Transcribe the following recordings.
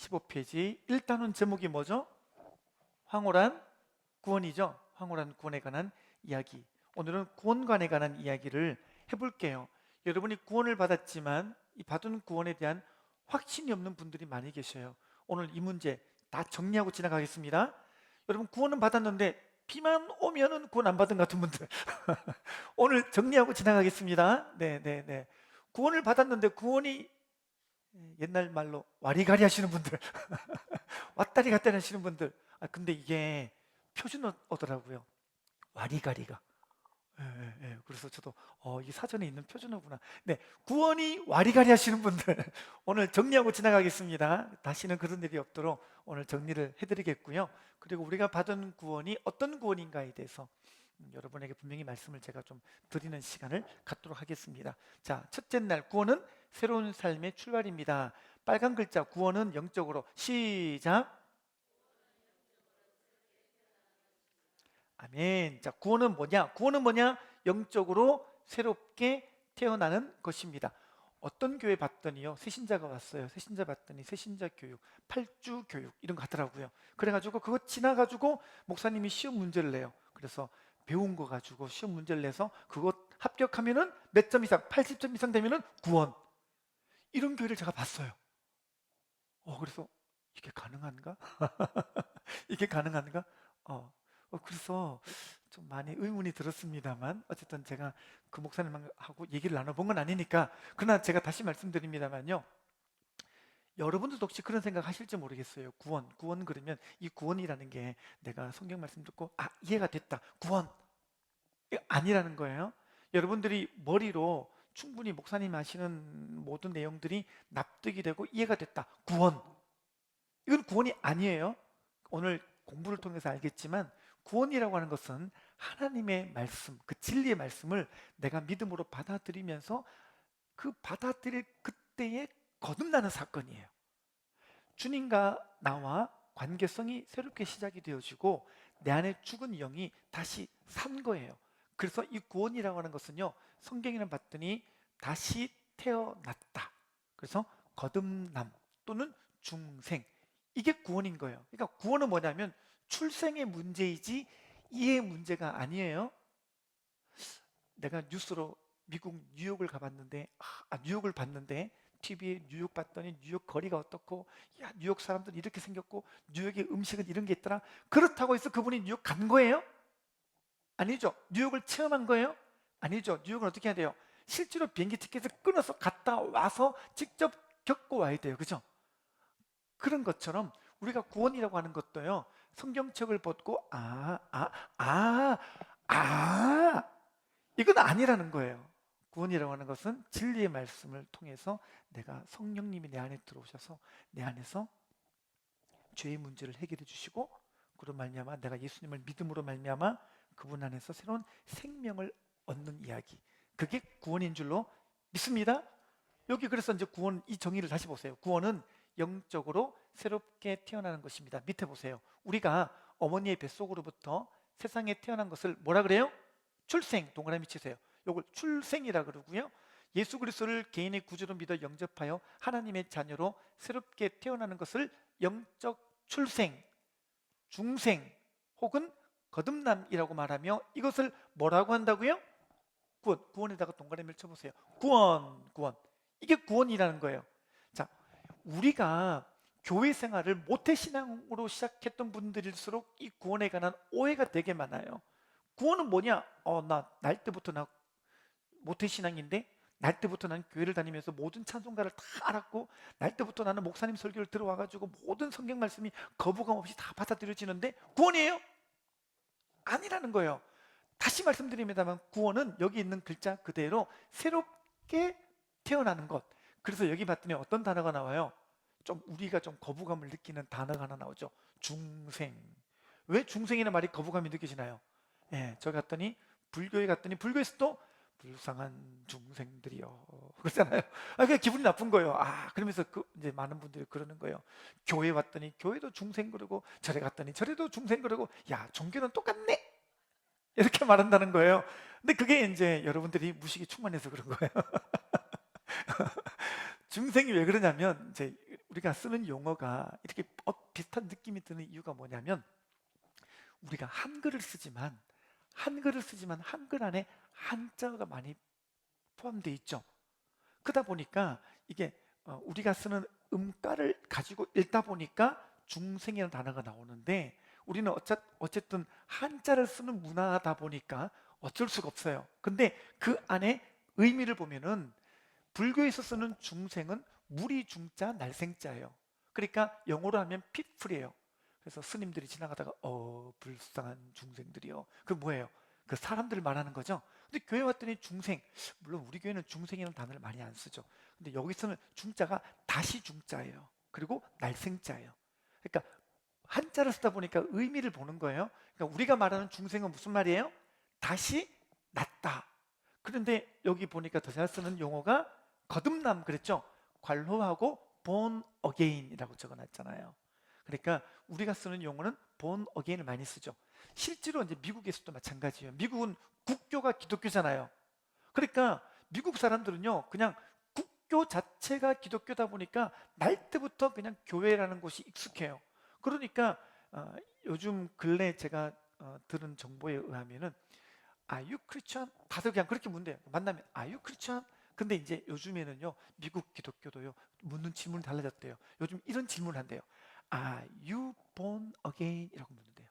15페이지 1단원 제목이 뭐죠? 황홀한 구원이죠. 황홀한 구원에 관한 이야기. 오늘은 구원관에 관한 이야기를 해볼게요. 여러분이 구원을 받았지만 이 받은 구원에 대한 확신이 없는 분들이 많이 계셔요. 오늘 이 문제 다 정리하고 지나가겠습니다. 여러분, 구원은 받았는데 비만 오면은 구원 안 받은 것 같은 분들 오늘 정리하고 지나가겠습니다. 네. 구원을 받았는데 구원이 옛날 말로 와리가리 하시는 분들 왔다리 갔다리 하시는 분들, 근데 이게 표준어더라고요. 와리가리가. 그래서 저도 이 사전에 있는 표준어구나. 네, 구원이 와리가리 하시는 분들 오늘 정리하고 지나가겠습니다. 다시는 그런 일이 없도록 오늘 정리를 해드리겠고요. 그리고 우리가 받은 구원이 어떤 구원인가에 대해서 여러분에게 분명히 말씀을 제가 좀 드리는 시간을 갖도록 하겠습니다. 자, 첫째 날, 구원은 새로운 삶의 출발입니다. 빨간 글자 구원은 영적으로, 시작. 아멘. 자, 구원은 뭐냐? 구원은 뭐냐? 영적으로 새롭게 태어나는 것입니다. 어떤 교회 봤더니요, 새신자가 왔어요. 새신자 봤더니 새신자 교육, 8주 교육 이런 거 하더라고요. 그래가지고 그거 지나가지고 목사님이 시험 문제를 내요. 그래서 배운 거 가지고 시험 문제를 내서 그거 합격하면은 몇 점 이상, 80점 이상 되면은 구원. 이런 교회를 제가 봤어요. 그래서 이게 가능한가? 이게 가능한가? 그래서 좀 많이 의문이 들었습니다만, 어쨌든 제가 그 목사님하고 얘기를 나눠본 건 아니니까, 그러나 제가 다시 말씀드립니다만요, 여러분들도 혹시 그런 생각 하실지 모르겠어요. 구원 그러면 이 구원이라는 게 내가 성경 말씀 듣고 이해가 됐다, 구원. 이거 아니라는 거예요. 여러분들이 머리로 충분히 목사님 하시는 모든 내용들이 납득이 되고 이해가 됐다, 구원. 이건 구원이 아니에요. 오늘 공부를 통해서 알겠지만 구원이라고 하는 것은 하나님의 말씀, 그 진리의 말씀을 내가 믿음으로 받아들이면서 그 받아들일 그때에 거듭나는 사건이에요. 주님과 나와 관계성이 새롭게 시작이 되어지고 내 안에 죽은 영이 다시 산 거예요. 그래서 이 구원이라고 하는 것은요, 성경에는 봤더니 다시 태어났다. 그래서 거듭남 또는 중생, 이게 구원인 거예요. 그러니까 구원은 뭐냐면 출생의 문제이지 이해의 문제가 아니에요. 내가 뉴스로 미국 뉴욕을 가봤는데, 뉴욕을 봤는데 TV에 뉴욕 봤더니 뉴욕 거리가 어떻고, 뉴욕 사람들은 이렇게 생겼고 뉴욕의 음식은 이런 게 있더라. 그렇다고 해서 그분이 뉴욕 간 거예요? 아니죠. 뉴욕을 체험한 거예요? 아니죠. 뉴욕은 어떻게 해야 돼요? 실제로 비행기 티켓을 끊어서 갔다 와서 직접 겪고 와야 돼요. 그죠? 그런 것처럼 우리가 구원이라고 하는 것도요, 성경책을 벗고 이건 아니라는 거예요. 구원이라고 하는 것은 진리의 말씀을 통해서 내가 성령님이 내 안에 들어오셔서 내 안에서 죄의 문제를 해결해 주시고, 그로 말미암아 내가 예수님을 믿음으로 말미암아 그분 안에서 새로운 생명을 얻는 이야기, 그게 구원인 줄로 믿습니다. 여기 그래서 이제 구원, 이 정의를 다시 보세요. 구원은 영적으로 새롭게 태어나는 것입니다. 밑에 보세요. 우리가 어머니의 뱃속으로부터 세상에 태어난 것을 뭐라 그래요? 출생. 동그라미 치세요. 이걸 출생이라 그러고요. 예수 그리스도를 개인의 구주로 믿어 영접하여 하나님의 자녀로 새롭게 태어나는 것을 영적 출생, 중생 혹은 거듭남이라고 말하며, 이것을 뭐라고 한다고요? 구원. 구원에다가 동그라미를 쳐보세요. 구원. 이게 구원이라는 거예요. 자, 우리가 교회 생활을 모태신앙으로 시작했던 분들일수록 이 구원에 관한 오해가 되게 많아요. 구원은 뭐냐? 날 때부터 나 모태신앙인데, 날 때부터 나는 교회를 다니면서 모든 찬송가를 다 알았고, 날 때부터 나는 목사님 설교를 들어와가지고 모든 성경 말씀이 거부감 없이 다 받아들여지는데 구원이에요? 아니라는 거예요. 다시 말씀드립니다만 구원은 여기 있는 글자 그대로 새롭게 태어나는 것. 그래서 여기 봤더니 어떤 단어가 나와요? 우리가 좀 거부감을 느끼는 단어가 하나 나오죠. 중생. 왜 중생이라는 말이 거부감이 느껴지나요? 저기 갔더니 불교에 갔더니 불교에서도 불쌍한 중생들이요 그러잖아요. 그냥 기분이 나쁜 거예요. 그러면서 이제 많은 분들이 그러는 거예요. 교회 왔더니 교회도 중생 그러고, 절에 갔더니 절에도 중생 그러고, 종교는 똑같네 이렇게 말한다는 거예요. 근데 그게 이제 여러분들이 무식이 충만해서 그런 거예요. 중생이 왜 그러냐면, 이제 우리가 쓰는 용어가 이렇게 비슷한 느낌이 드는 이유가 뭐냐면, 우리가 한글을 쓰지만 한글 안에 한자가 많이 포함되어 있죠. 그러다 보니까 이게 우리가 쓰는 음가를 가지고 읽다 보니까 중생이라는 단어가 나오는데, 우리는 어쨌든 한자를 쓰는 문화다 보니까 어쩔 수가 없어요. 근데 그 안에 의미를 보면은, 불교에서 쓰는 중생은 무리 중자 날생자예요. 그러니까 영어로 하면 people이에요. 그래서 스님들이 지나가다가 불쌍한 중생들이요, 그 뭐예요? 그 사람들을 말하는 거죠. 근데 교회 왔더니 중생, 물론 우리 교회는 중생이라는 단어를 많이 안 쓰죠. 근데 여기서는 중자가 다시 중자예요. 그리고 날생자예요. 그러니까 한자를 쓰다 보니까 의미를 보는 거예요. 그러니까 우리가 말하는 중생은 무슨 말이에요? 다시 낫다. 그런데 여기 보니까 더 잘 쓰는 용어가 거듭남 그랬죠? 관호하고 born again이라고 적어놨잖아요. 그러니까 우리가 쓰는 용어는 born again을 많이 쓰죠. 실제로 이제 미국에서도 마찬가지예요. 미국은 국교가 기독교잖아요. 그러니까 미국 사람들은요, 그냥 국교 자체가 기독교다 보니까 날 때부터 그냥 교회라는 곳이 익숙해요. 그러니까 요즘 근래 제가 들은 정보에 의하면은 Are you Christian? 다들 그냥 그렇게 묻는데요. 만나면 Are you Christian? 근데 이제 요즘에는요, 미국 기독교도요, 묻는 질문이 달라졌대요. 요즘 이런 질문을 한대요. Are you born again? 이라고 묻는데요.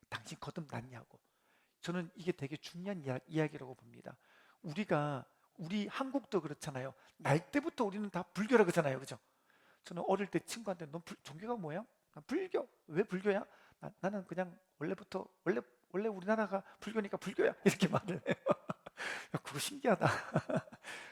당신 거듭났냐고. 저는 이게 되게 중요한 이야기라고 봅니다. 우리 한국도 그렇잖아요. 날 때부터 우리는 다 불교라 그러잖아요. 그죠? 저는 어릴 때 친구한테 너 종교가 뭐야? 나 불교. 왜 불교야? 나는 그냥 원래 우리나라가 불교니까 불교야. 이렇게 말을 해요. 야, 그거 신기하다.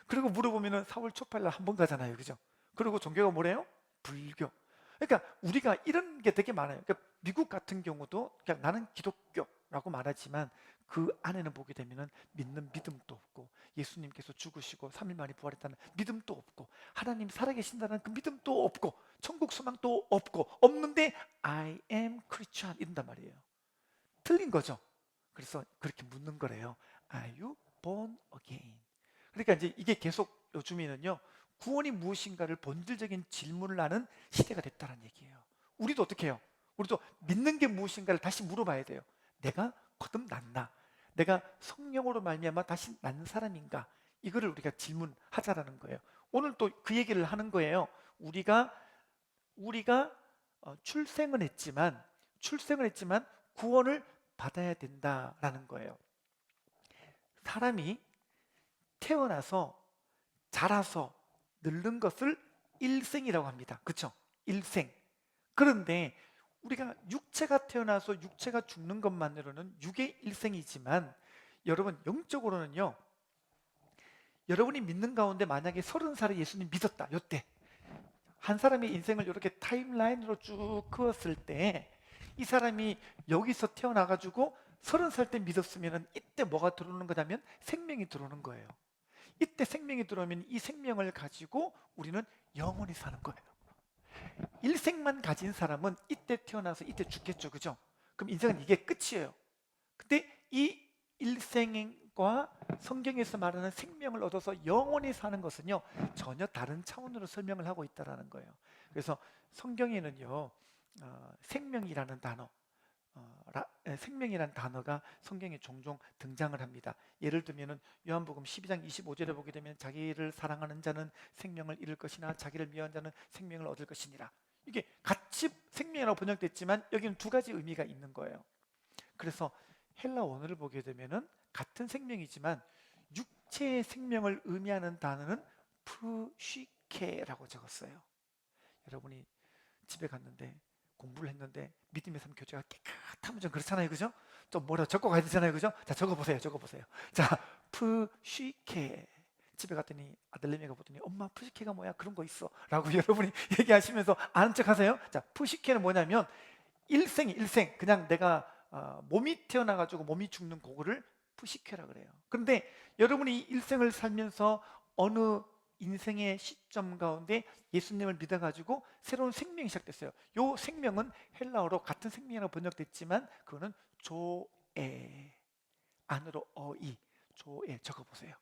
그리고 물어보면은 4월 초팔 날 한 번 가잖아요. 그죠? 그리고 종교가 뭐래요? 불교. 그러니까 우리가 이런 게 되게 많아요. 그러니까 미국 같은 경우도 그냥 나는 기독교라고 말하지만 그 안에는 보게 되면은 믿는 믿음도 없고, 예수님께서 죽으시고 3일 만에 부활했다는 믿음도 없고, 하나님 살아계신다는 그 믿음도 없고, 천국 소망도 없고, 없는데 I am Christian 이런단 말이에요. 틀린 거죠. 그래서 그렇게 묻는 거래요. Are you born again? 그러니까 이제 이게 계속 요즘에는요, 구원이 무엇인가를 본질적인 질문을 하는 시대가 됐다는 얘기예요. 우리도 어떻게 해요? 우리도 믿는 게 무엇인가를 다시 물어봐야 돼요. 내가 거듭났나? 내가 성령으로 말미암아 다시 난 사람인가? 이거를 우리가 질문하자라는 거예요. 오늘 또 그 얘기를 하는 거예요. 우리가 출생을 했지만 구원을 받아야 된다라는 거예요. 사람이 태어나서 자라서 늙는 것을 일생이라고 합니다. 그렇죠? 일생. 그런데 우리가 육체가 태어나서 육체가 죽는 것만으로는 육의 일생이지만, 여러분 영적으로는요, 여러분이 믿는 가운데 만약에 30살에 예수님 믿었다, 요때 한 사람의 인생을 이렇게 타임라인으로 쭉 그었을 때, 이 사람이 여기서 태어나가지고 30살 때 믿었으면 이때 뭐가 들어오는 거냐면 생명이 들어오는 거예요. 이때 생명이 들어오면 이 생명을 가지고 우리는 영원히 사는 거예요. 일생만 가진 사람은 이때 태어나서 이때 죽겠죠. 그죠? 그럼 인생은 이게 끝이에요. 근데 이 일생과 성경에서 말하는 생명을 얻어서 영원히 사는 것은요, 전혀 다른 차원으로 설명을 하고 있다는 거예요. 그래서 성경에는요, 생명이라는 단어, 생명이라는 단어가 성경에 종종 등장을 합니다. 예를 들면은 요한복음 12장 25절에 보게 되면, 자기를 사랑하는 자는 생명을 잃을 것이나 자기를 미워하는 자는 생명을 얻을 것이니라. 이게 같이 생명이라고 번역됐지만 여기는 두 가지 의미가 있는 거예요. 그래서 헬라 원어를 보게 되면은 같은 생명이지만 육체의 생명을 의미하는 단어는 푸시케라고 적었어요. 여러분이 집에 갔는데 공부를 했는데 믿음의 삶 교재가 깨끗하면 좀 그렇잖아요. 그죠? 좀 뭐라 적고 가야 되잖아요. 그죠? 자, 적어보세요. 자, 푸시케. 집에 갔더니 아들내미가 보더니 엄마 푸시케가 뭐야? 그런 거 있어 라고 여러분이 얘기하시면서 아는 척 하세요. 자, 푸시케는 뭐냐면 일생. 그냥 내가 몸이 태어나가지고 몸이 죽는 그거를 푸시케라 그래요. 그런데 여러분이 일생을 살면서 어느 인생의 시점 가운데 예수님을 믿어가지고 새로운 생명이 시작됐어요. 요 생명은 헬라어로 같은 생명이라고 번역됐지만 그거는 조에, 안으로 어이, 조에 적어보세요.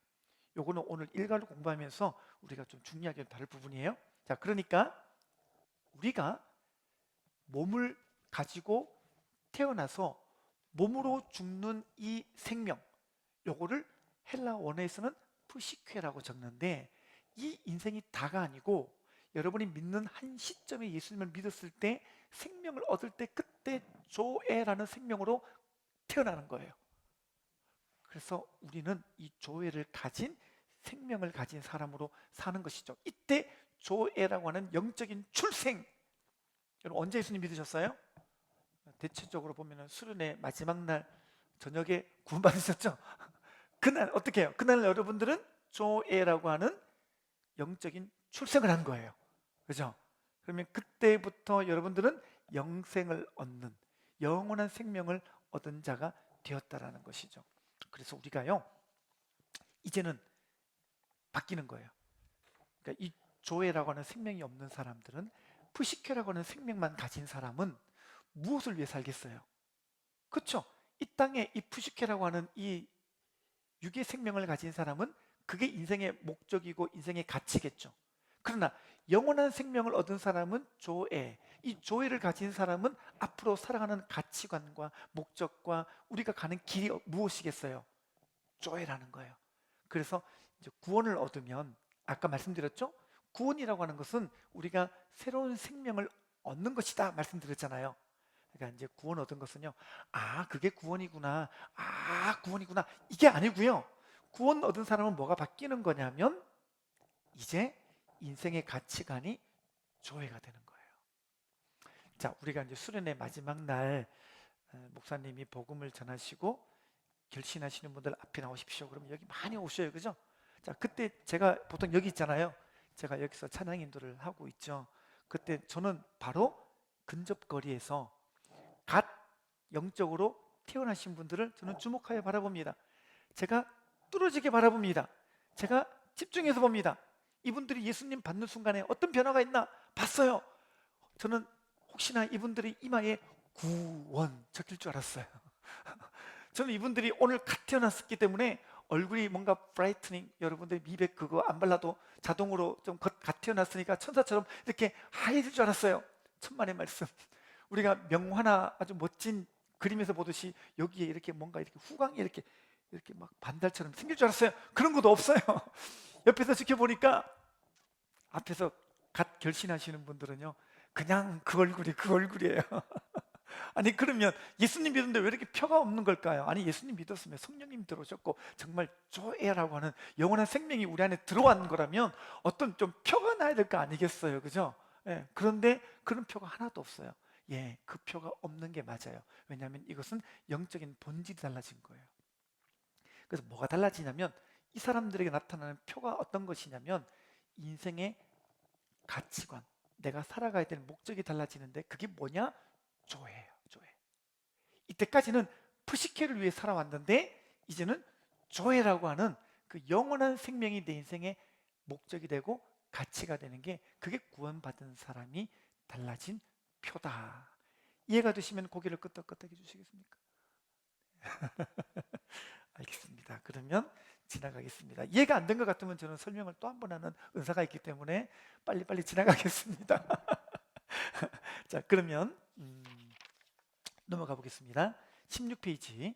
요거는 오늘 일과를 공부하면서 우리가 좀 중요하게 다룰 부분이에요. 자, 그러니까 우리가 몸을 가지고 태어나서 몸으로 죽는 이 생명, 요거를 헬라 원어에서는 푸시케라고 적는데, 이 인생이 다가 아니고 여러분이 믿는 한 시점에 예수님을 믿었을 때 생명을 얻을 때 그때 조에라는 생명으로 태어나는 거예요. 그래서 우리는 이 조에를 가진 생명을 가진 사람으로 사는 것이죠. 이때 조에라고 하는 영적인 출생, 여러분 언제 예수님 믿으셨어요? 대체적으로 보면 수련의 마지막 날 저녁에 구원받으셨죠? 그날 어떻게 해요? 그날 여러분들은 조에라고 하는 영적인 출생을 한 거예요. 그죠? 그러면 그때부터 여러분들은 영생을 얻는, 영원한 생명을 얻은 자가 되었다라는 것이죠. 그래서 우리가요, 이제는 바뀌는 거예요. 그러니까 이 조에라고 하는 생명이 없는 사람들은, 푸시케라고 하는 생명만 가진 사람은 무엇을 위해 살겠어요? 그렇죠? 이 땅에 이 푸시케라고 하는 이 육의 생명을 가진 사람은 그게 인생의 목적이고 인생의 가치겠죠. 그러나 영원한 생명을 얻은 사람은 조에, 이 조에를 가진 사람은 앞으로 살아가는 가치관과 목적과 우리가 가는 길이 무엇이겠어요? 조에라는 거예요. 그래서 이제 구원을 얻으면, 아까 말씀드렸죠? 구원이라고 하는 것은 우리가 새로운 생명을 얻는 것이다 말씀드렸잖아요. 그러니까 이제 구원 얻은 것은요, 아 그게 구원이구나, 아 구원이구나, 이게 아니고요. 구원 얻은 사람은 뭐가 바뀌는 거냐면, 이제 인생의 가치관이 조회가 되는 거예요. 자, 우리가 이제 수련의 마지막 날 목사님이 복음을 전하시고 결신하시는 분들 앞에 나오십시오. 그러면 여기 많이 오셔요, 그죠? 자, 그때 제가 보통 여기 있잖아요. 제가 여기서 찬양 인도를 하고 있죠. 그때 저는 바로 근접거리에서 갓 영적으로 태어나신 분들을 저는 주목하여 바라봅니다. 제가 뚫어지게 바라봅니다. 제가 집중해서 봅니다. 이분들이 예수님 받는 순간에 어떤 변화가 있나 봤어요. 저는 혹시나 이분들이 이마에 구원 적힐 줄 알았어요. 저는 이분들이 오늘 갓 태어났기 때문에 얼굴이 뭔가 브라이트닝, 여러분들 미백 그거 안 발라도 자동으로 좀 갓 태어났으니까 천사처럼 이렇게 하얘질 줄 알았어요. 천만의 말씀. 우리가 명화나 아주 멋진 그림에서 보듯이 여기에 이렇게 뭔가 이렇게 후광이 이렇게 막 반달처럼 생길 줄 알았어요. 그런 것도 없어요. 옆에서 지켜보니까 앞에서 갓 결신하시는 분들은요, 그냥 그 얼굴이 그 얼굴이에요. 아니 그러면 예수님 믿는데 왜 이렇게 표가 없는 걸까요? 아니 예수님 믿었으면 성령님 들어오셨고 정말 조에라고 하는 영원한 생명이 우리 안에 들어왔는 거라면 어떤 좀 표가 나야 될 거 아니겠어요, 그죠? 예, 그런데 그런 표가 하나도 없어요. 예, 그 표가 없는 게 맞아요. 왜냐하면 이것은 영적인 본질이 달라진 거예요. 그래서 뭐가 달라지냐면, 이 사람들에게 나타나는 표가 어떤 것이냐면 인생의 가치관, 내가 살아가야 될 목적이 달라지는데 그게 뭐냐? 조예요, 조예. 이때까지는 푸시케를 위해 살아왔는데 이제는 조예라고 하는 그 영원한 생명이 내 인생의 목적이 되고 가치가 되는 게, 그게 구원받은 사람이 달라진 표다. 이해가 되시면 고개를 끄덕끄덕 해주시겠습니까? 알겠습니다. 그러면 지나가겠습니다. 이해가 안 된 것 같으면 저는 설명을 또 한 번 하는 은사가 있기 때문에 빨리빨리 지나가겠습니다. 자, 그러면 넘어가 보겠습니다. 16페이지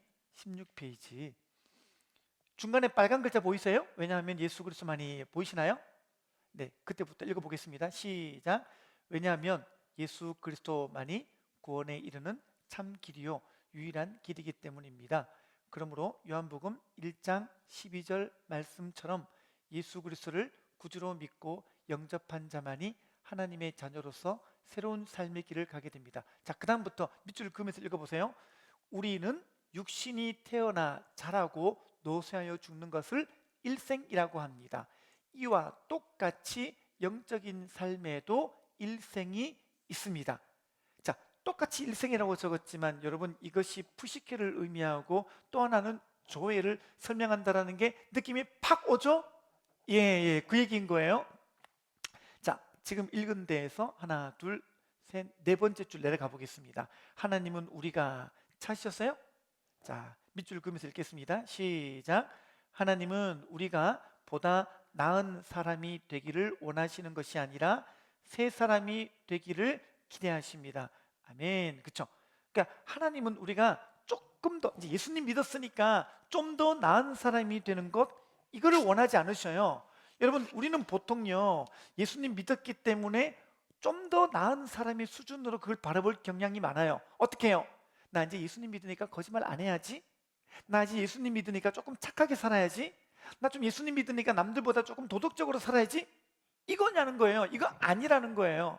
중간에 빨간 글자 보이세요? 왜냐하면 예수 그리스도만이 보이시나요? 네, 그때부터 읽어보겠습니다. 시작. 왜냐하면 예수 그리스도만이 구원에 이르는 참 길이요 유일한 길이기 때문입니다. 그러므로 요한복음 1장 12절 말씀처럼 예수 그리스도를 구주로 믿고 영접한 자만이 하나님의 자녀로서 새로운 삶의 길을 가게 됩니다. 자, 그 다음부터 밑줄 그으면서 읽어보세요. 우리는 육신이 태어나 자라고 노쇠하여 죽는 것을 일생이라고 합니다. 이와 똑같이 영적인 삶에도 일생이 있습니다. 자, 똑같이 일생이라고 적었지만 여러분, 이것이 푸시케를 의미하고 또 하나는 조회를 설명한다라는 게 느낌이 팍 오죠? 예, 그 얘기인 거예요. 자, 지금 읽은 데에서 하나, 둘, 셋, 네 번째 줄 내려가 보겠습니다. 하나님은 우리가 찾으셨어요? 자, 밑줄 그으면서 읽겠습니다. 시작. 하나님은 우리가 보다 나은 사람이 되기를 원하시는 것이 아니라 새 사람이 되기를 기대하십니다. 아멘. 그렇죠? 그러니까 하나님은 우리가 조금 더 이제 예수님 믿었으니까 좀 더 나은 사람이 되는 것, 이거를 원하지 않으셔요. 여러분, 우리는 보통요 예수님 믿었기 때문에 좀 더 나은 사람의 수준으로 그걸 바라볼 경향이 많아요. 어떻게 해요? 나 이제 예수님 믿으니까 거짓말 안 해야지. 나 이제 예수님 믿으니까 조금 착하게 살아야지. 나 좀 예수님 믿으니까 남들보다 조금 도덕적으로 살아야지. 이거냐는 거예요. 이거 아니라는 거예요.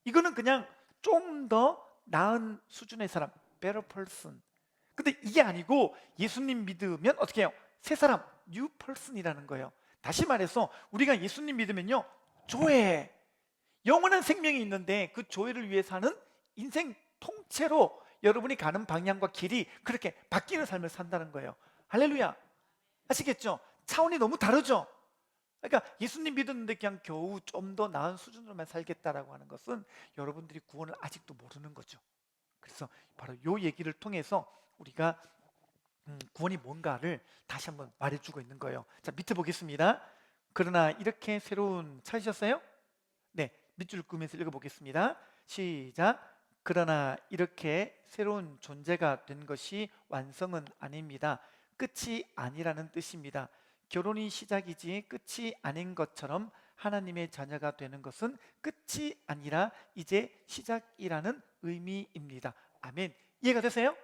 이거는 그냥 좀 더 나은 수준의 사람, better person. 근데 이게 아니고 예수님 믿으면 어떻게 해요? 새 사람, new person이라는 거예요. 다시 말해서 우리가 예수님 믿으면요, 조회, 영원한 생명이 있는데 그 조회를 위해 사는 인생 통째로 여러분이 가는 방향과 길이 그렇게 바뀌는 삶을 산다는 거예요. 할렐루야. 아시겠죠? 차원이 너무 다르죠? 그러니까 예수님 믿었는데 그냥 겨우 좀 더 나은 수준으로만 살겠다라고 하는 것은 여러분들이 구원을 아직도 모르는 거죠. 그래서 바로 이 얘기를 통해서 우리가 구원이 뭔가를 다시 한번 말해주고 있는 거예요. 자, 밑에 보겠습니다. 그러나 이렇게 새로운, 찾으셨어요? 네, 밑줄 그으면서 읽어보겠습니다. 시작. 그러나 이렇게 새로운 존재가 된 것이 완성은 아닙니다. 끝이 아니라는 뜻입니다. 결혼이 시작이지 끝이 아닌 것처럼 하나님의 자녀가 되는 것은 끝이 아니라 이제 시작이라는 의미입니다. 아멘. 이해가 되세요?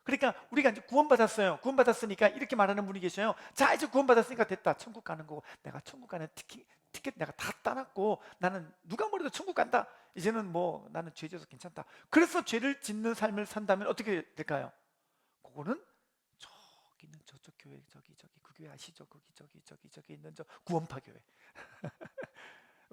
그러니까 우리가 이제 구원받았어요. 구원받았으니까 이렇게 말하는 분이 계셔요. 자, 이제 구원받았으니까 됐다. 천국 가는 거고, 내가 천국 가는 티켓 내가 다 따놨고, 나는 누가 뭐래도 천국 간다. 이제는 뭐 나는 죄 지어서 괜찮다. 그래서 죄를 짓는 삶을 산다면 어떻게 될까요? 그거는 저기 있는 저쪽 교회, 저기 그 교회 아시죠? 거기 저기 있는 저 구원파 교회.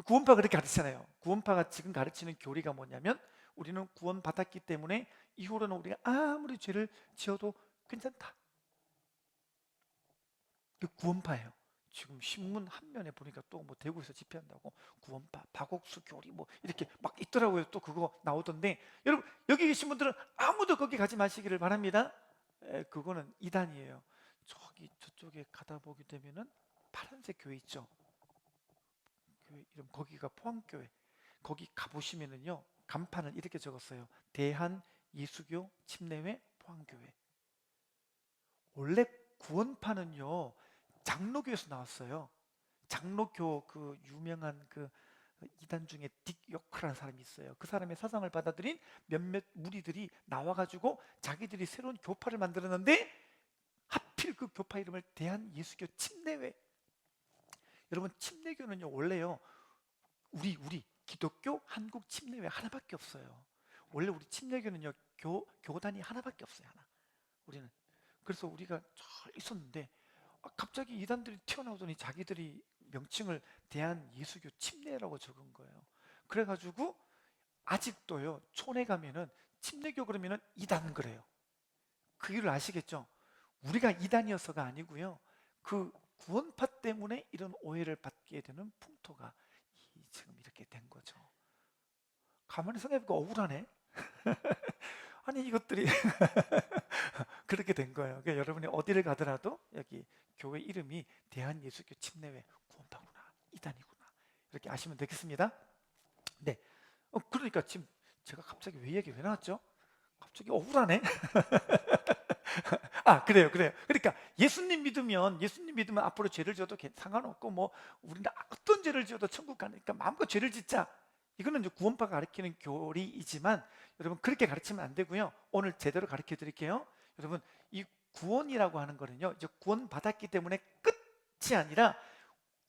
구원파 그렇게 가르치잖아요. 구원파가 지금 가르치는 교리가 뭐냐면, 우리는 구원받았기 때문에 이후로는 우리가 아무리 죄를 지어도 괜찮다. 그 구원파예요. 지금 신문 한 면에 보니까 또 뭐 대구에서 집회한다고 구원파, 박옥수 교리 뭐 이렇게 막 있더라고요. 또 그거 나오던데, 여러분 여기 계신 분들은 아무도 거기 가지 마시기를 바랍니다. 그거는 이단이에요. 저기 저쪽에 가다 보게 되면은 파란색 교회 있죠. 교회 이름, 거기가 포항교회. 거기 가보시면은요, 간판을 이렇게 적었어요. 대한 예수교 침례회 포항교회. 원래 구원파는요 장로교에서 나왔어요. 장로교, 그 유명한 그 이단 중에 딕 요크라는 사람이 있어요. 그 사람의 사상을 받아들인 몇몇 무리들이 나와가지고 자기들이 새로운 교파를 만들었는데, 하필 그 교파 이름을 대한 예수교 침례회. 여러분, 침례교는요 원래요 우리 기독교 한국 침례회 하나밖에 없어요. 원래 우리 침례교는요 교단이 하나밖에 없어요. 하나. 우리는. 그래서 우리가 잘 있었는데 갑자기 이단들이 튀어나오더니 자기들이 명칭을 대한 예수교 침례라고 적은 거예요. 그래가지고 아직도요 촌에 가면은 침례교 그러면은 이단 그래요. 그 이유를 아시겠죠? 우리가 이단이어서가 아니고요, 그 구원파 때문에 이런 오해를 받게 되는 풍토가 지금 이렇게 된 거죠. 가만히 생각해보니까 억울하네. 아니 이것들이 그렇게 된 거예요. 그러니까 여러분이 어디를 가더라도 여기 교회 이름이 대한예수교 침례회 구원파구나, 이단이구나, 이렇게 아시면 되겠습니다. 네. 그러니까 지금 제가 갑자기 왜 얘기 왜 나왔죠? 갑자기 억울하네. 그래요. 그러니까 예수님 믿으면 앞으로 죄를 지어도 상관없고, 뭐 우리는 어떤 죄를 지어도 천국 가니까 마음껏 죄를 짓자. 이거는 이제 구원파가 가르치는 교리이지만 여러분 그렇게 가르치면 안 되고요. 오늘 제대로 가르쳐 드릴게요. 여러분, 이 구원이라고 하는 거는요, 이제 구원 받았기 때문에 끝이 아니라,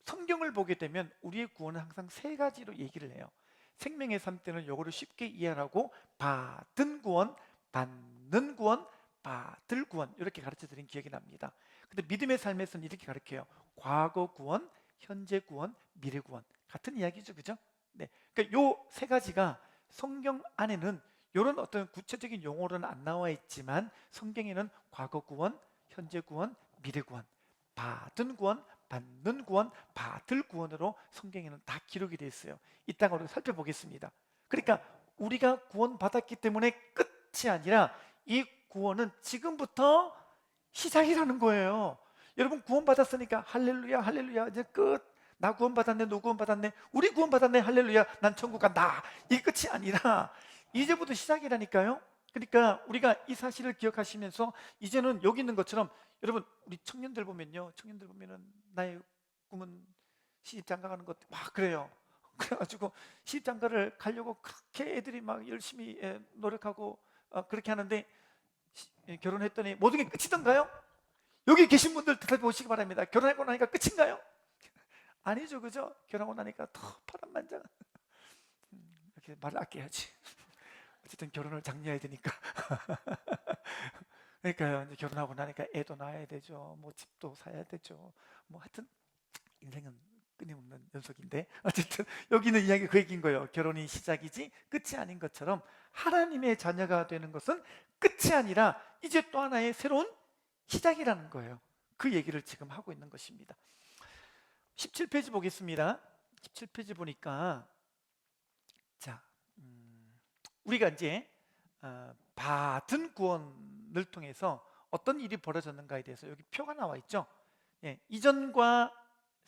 성경을 보게 되면 우리의 구원은 항상 세 가지로 얘기를 해요. 생명의 삶 때는 요거를 쉽게 이해하라고 받은 구원, 받는 구원, 받을 구원, 이렇게 가르쳐 드린 기억이 납니다. 근데 믿음의 삶에서는 이렇게 가르쳐요. 과거 구원, 현재 구원, 미래 구원. 같은 이야기죠, 그죠? 네. 그러니까 요 세 가지가 성경 안에는 이런 어떤 구체적인 용어로는 안 나와 있지만, 성경에는 과거 구원, 현재 구원, 미래 구원, 받은 구원, 받는 구원, 받을 구원으로 성경에는 다 기록이 되어 있어요. 이따가 우리가 살펴보겠습니다. 그러니까 우리가 구원 받았기 때문에 끝이 아니라 이 구원은 지금부터 시작이라는 거예요. 여러분 구원 받았으니까 할렐루야 할렐루야 이제 끝, 나 구원받았네, 너 구원받았네, 우리 구원받았네, 할렐루야, 난 천국 간다. 이게 끝이 아니라 이제부터 시작이라니까요. 그러니까 우리가 이 사실을 기억하시면서 이제는 여기 있는 것처럼, 여러분 우리 청년들 보면요, 청년들 보면은 나의 꿈은 시집장가 가는 것 막 그래요. 그래가지고 시집장가를 가려고 그렇게 애들이 막 열심히 노력하고 그렇게 하는데 결혼했더니 모든 게 끝이던가요? 여기 계신 분들 다 보시기 바랍니다. 결혼하고 나니까 끝인가요? 아니죠, 그죠? 결혼하고 나니까 더 파란만장. 이렇게 말을 아껴야지. 어쨌든 결혼을 장려해야 되니까. 그러니까요, 이제 결혼하고 나니까 애도 낳아야 되죠. 뭐 집도 사야 되죠. 뭐 하여튼 인생은 끊임없는 연속인데, 어쨌든 여기는 이야기 그 얘기인 거예요. 결혼이 시작이지 끝이 아닌 것처럼 하나님의 자녀가 되는 것은 끝이 아니라 이제 또 하나의 새로운 시작이라는 거예요. 그 얘기를 지금 하고 있는 것입니다. 17페이지 보겠습니다. 17페이지 보니까 자, 우리가 이제 받은 구원을 통해서 어떤 일이 벌어졌는가에 대해서 여기 표가 나와 있죠. 예, 이전과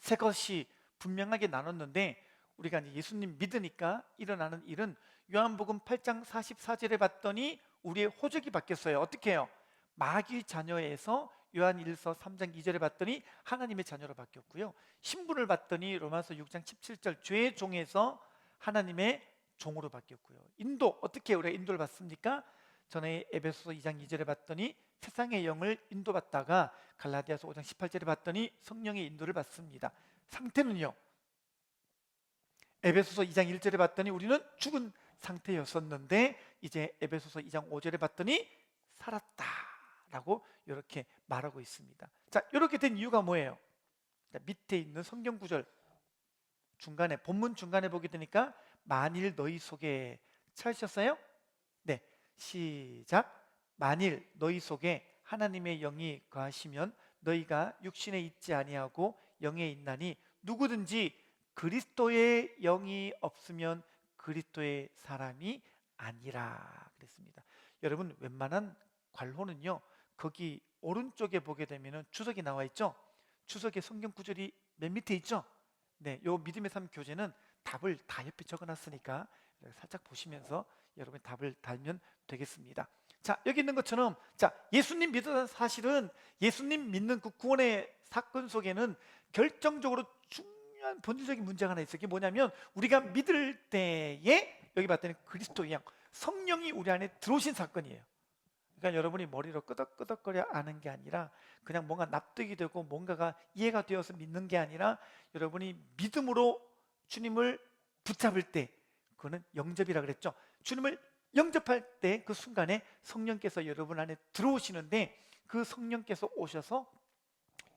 새 것이 분명하게 나눴는데, 우리가 이제 예수님 믿으니까 일어나는 일은 요한복음 8장 44절에 봤더니 우리의 호적이 바뀌었어요. 어떻게 해요? 마귀 자녀에서 요한일서 3장 2절에 봤더니 하나님의 자녀로 바뀌었고요. 신분을 봤더니 로마서 6장 17절 죄의 종에서 하나님의 종으로 바뀌었고요. 인도, 어떻게 우리가 인도를 받습니까? 전에 에베소서 2장 2절에 봤더니 세상의 영을 인도받다가 갈라디아서 5장 18절에 봤더니 성령의 인도를 받습니다. 상태는요, 에베소서 2장 1절에 봤더니 우리는 죽은 상태였었는데 이제 에베소서 2장 5절에 봤더니 살았다라고 이렇게 말하고 있습니다. 자, 이렇게 된 이유가 뭐예요? 자, 밑에 있는 성경 구절 중간에, 본문 중간에 보게 되니까 만일 너희 속에, 찾으셨어요? 네, 시작. 만일 너희 속에 하나님의 영이 거하시면 너희가 육신에 있지 아니하고 영에 있나니 누구든지 그리스도의 영이 없으면 그리스도의 사람이 아니라 그랬습니다. 여러분, 웬만한 관호는요, 거기 오른쪽에 보게 되면 주석이 나와 있죠. 주석에 성경 구절이 맨 밑에 있죠. 네, 요 믿음의 삶 교재는 답을 다 옆에 적어놨으니까 살짝 보시면서 여러분이 답을 달면 되겠습니다. 자, 여기 있는 것처럼, 자, 예수님 믿는 사실은, 예수님 믿는 그 구원의 사건 속에는 결정적으로 중요한 본질적인 문제가 하나 있어요. 그게 뭐냐면 우리가 믿을 때에 여기 봤더니 그리스도의 영, 성령이 우리 안에 들어오신 사건이에요. 그러니까 여러분이 머리로 끄덕끄덕거려 아는 게 아니라 그냥 뭔가 납득이 되고 뭔가가 이해가 되어서 믿는 게 아니라 여러분이 믿음으로 주님을 붙잡을 때, 그거는 영접이라 그랬죠. 주님을 영접할 때 그 순간에 성령께서 여러분 안에 들어오시는데, 그 성령께서 오셔서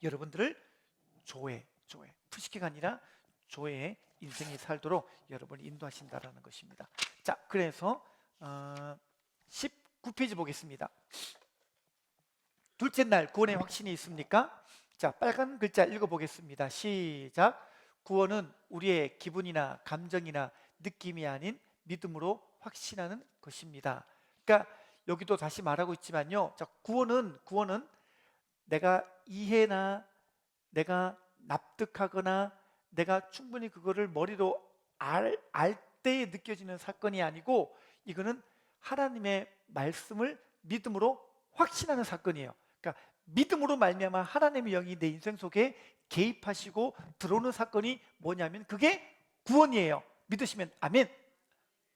여러분들을 조회, 푸시키가 아니라 조회의 인생이 살도록 여러분을 인도하신다라는 것입니다. 자, 그래서 19페이지 보겠습니다. 둘째 날 구원의 확신이 있습니까? 자, 빨간 글자 읽어보겠습니다. 시작. 구원은 우리의 기분이나 감정이나 느낌이 아닌 믿음으로 확신하는 것입니다. 그러니까 여기도 다시 말하고 있지만요, 자, 구원은 내가 이해나 내가 납득하거나 내가 충분히 그거를 머리로 알 때에 느껴지는 사건이 아니고, 이거는 하나님의 말씀을 믿음으로 확신하는 사건이에요. 그러니까 믿음으로 말미암아 하나님의 영이 내 인생 속에 개입하시고 들어오는 사건이 뭐냐면 그게 구원이에요. 믿으시면 아멘.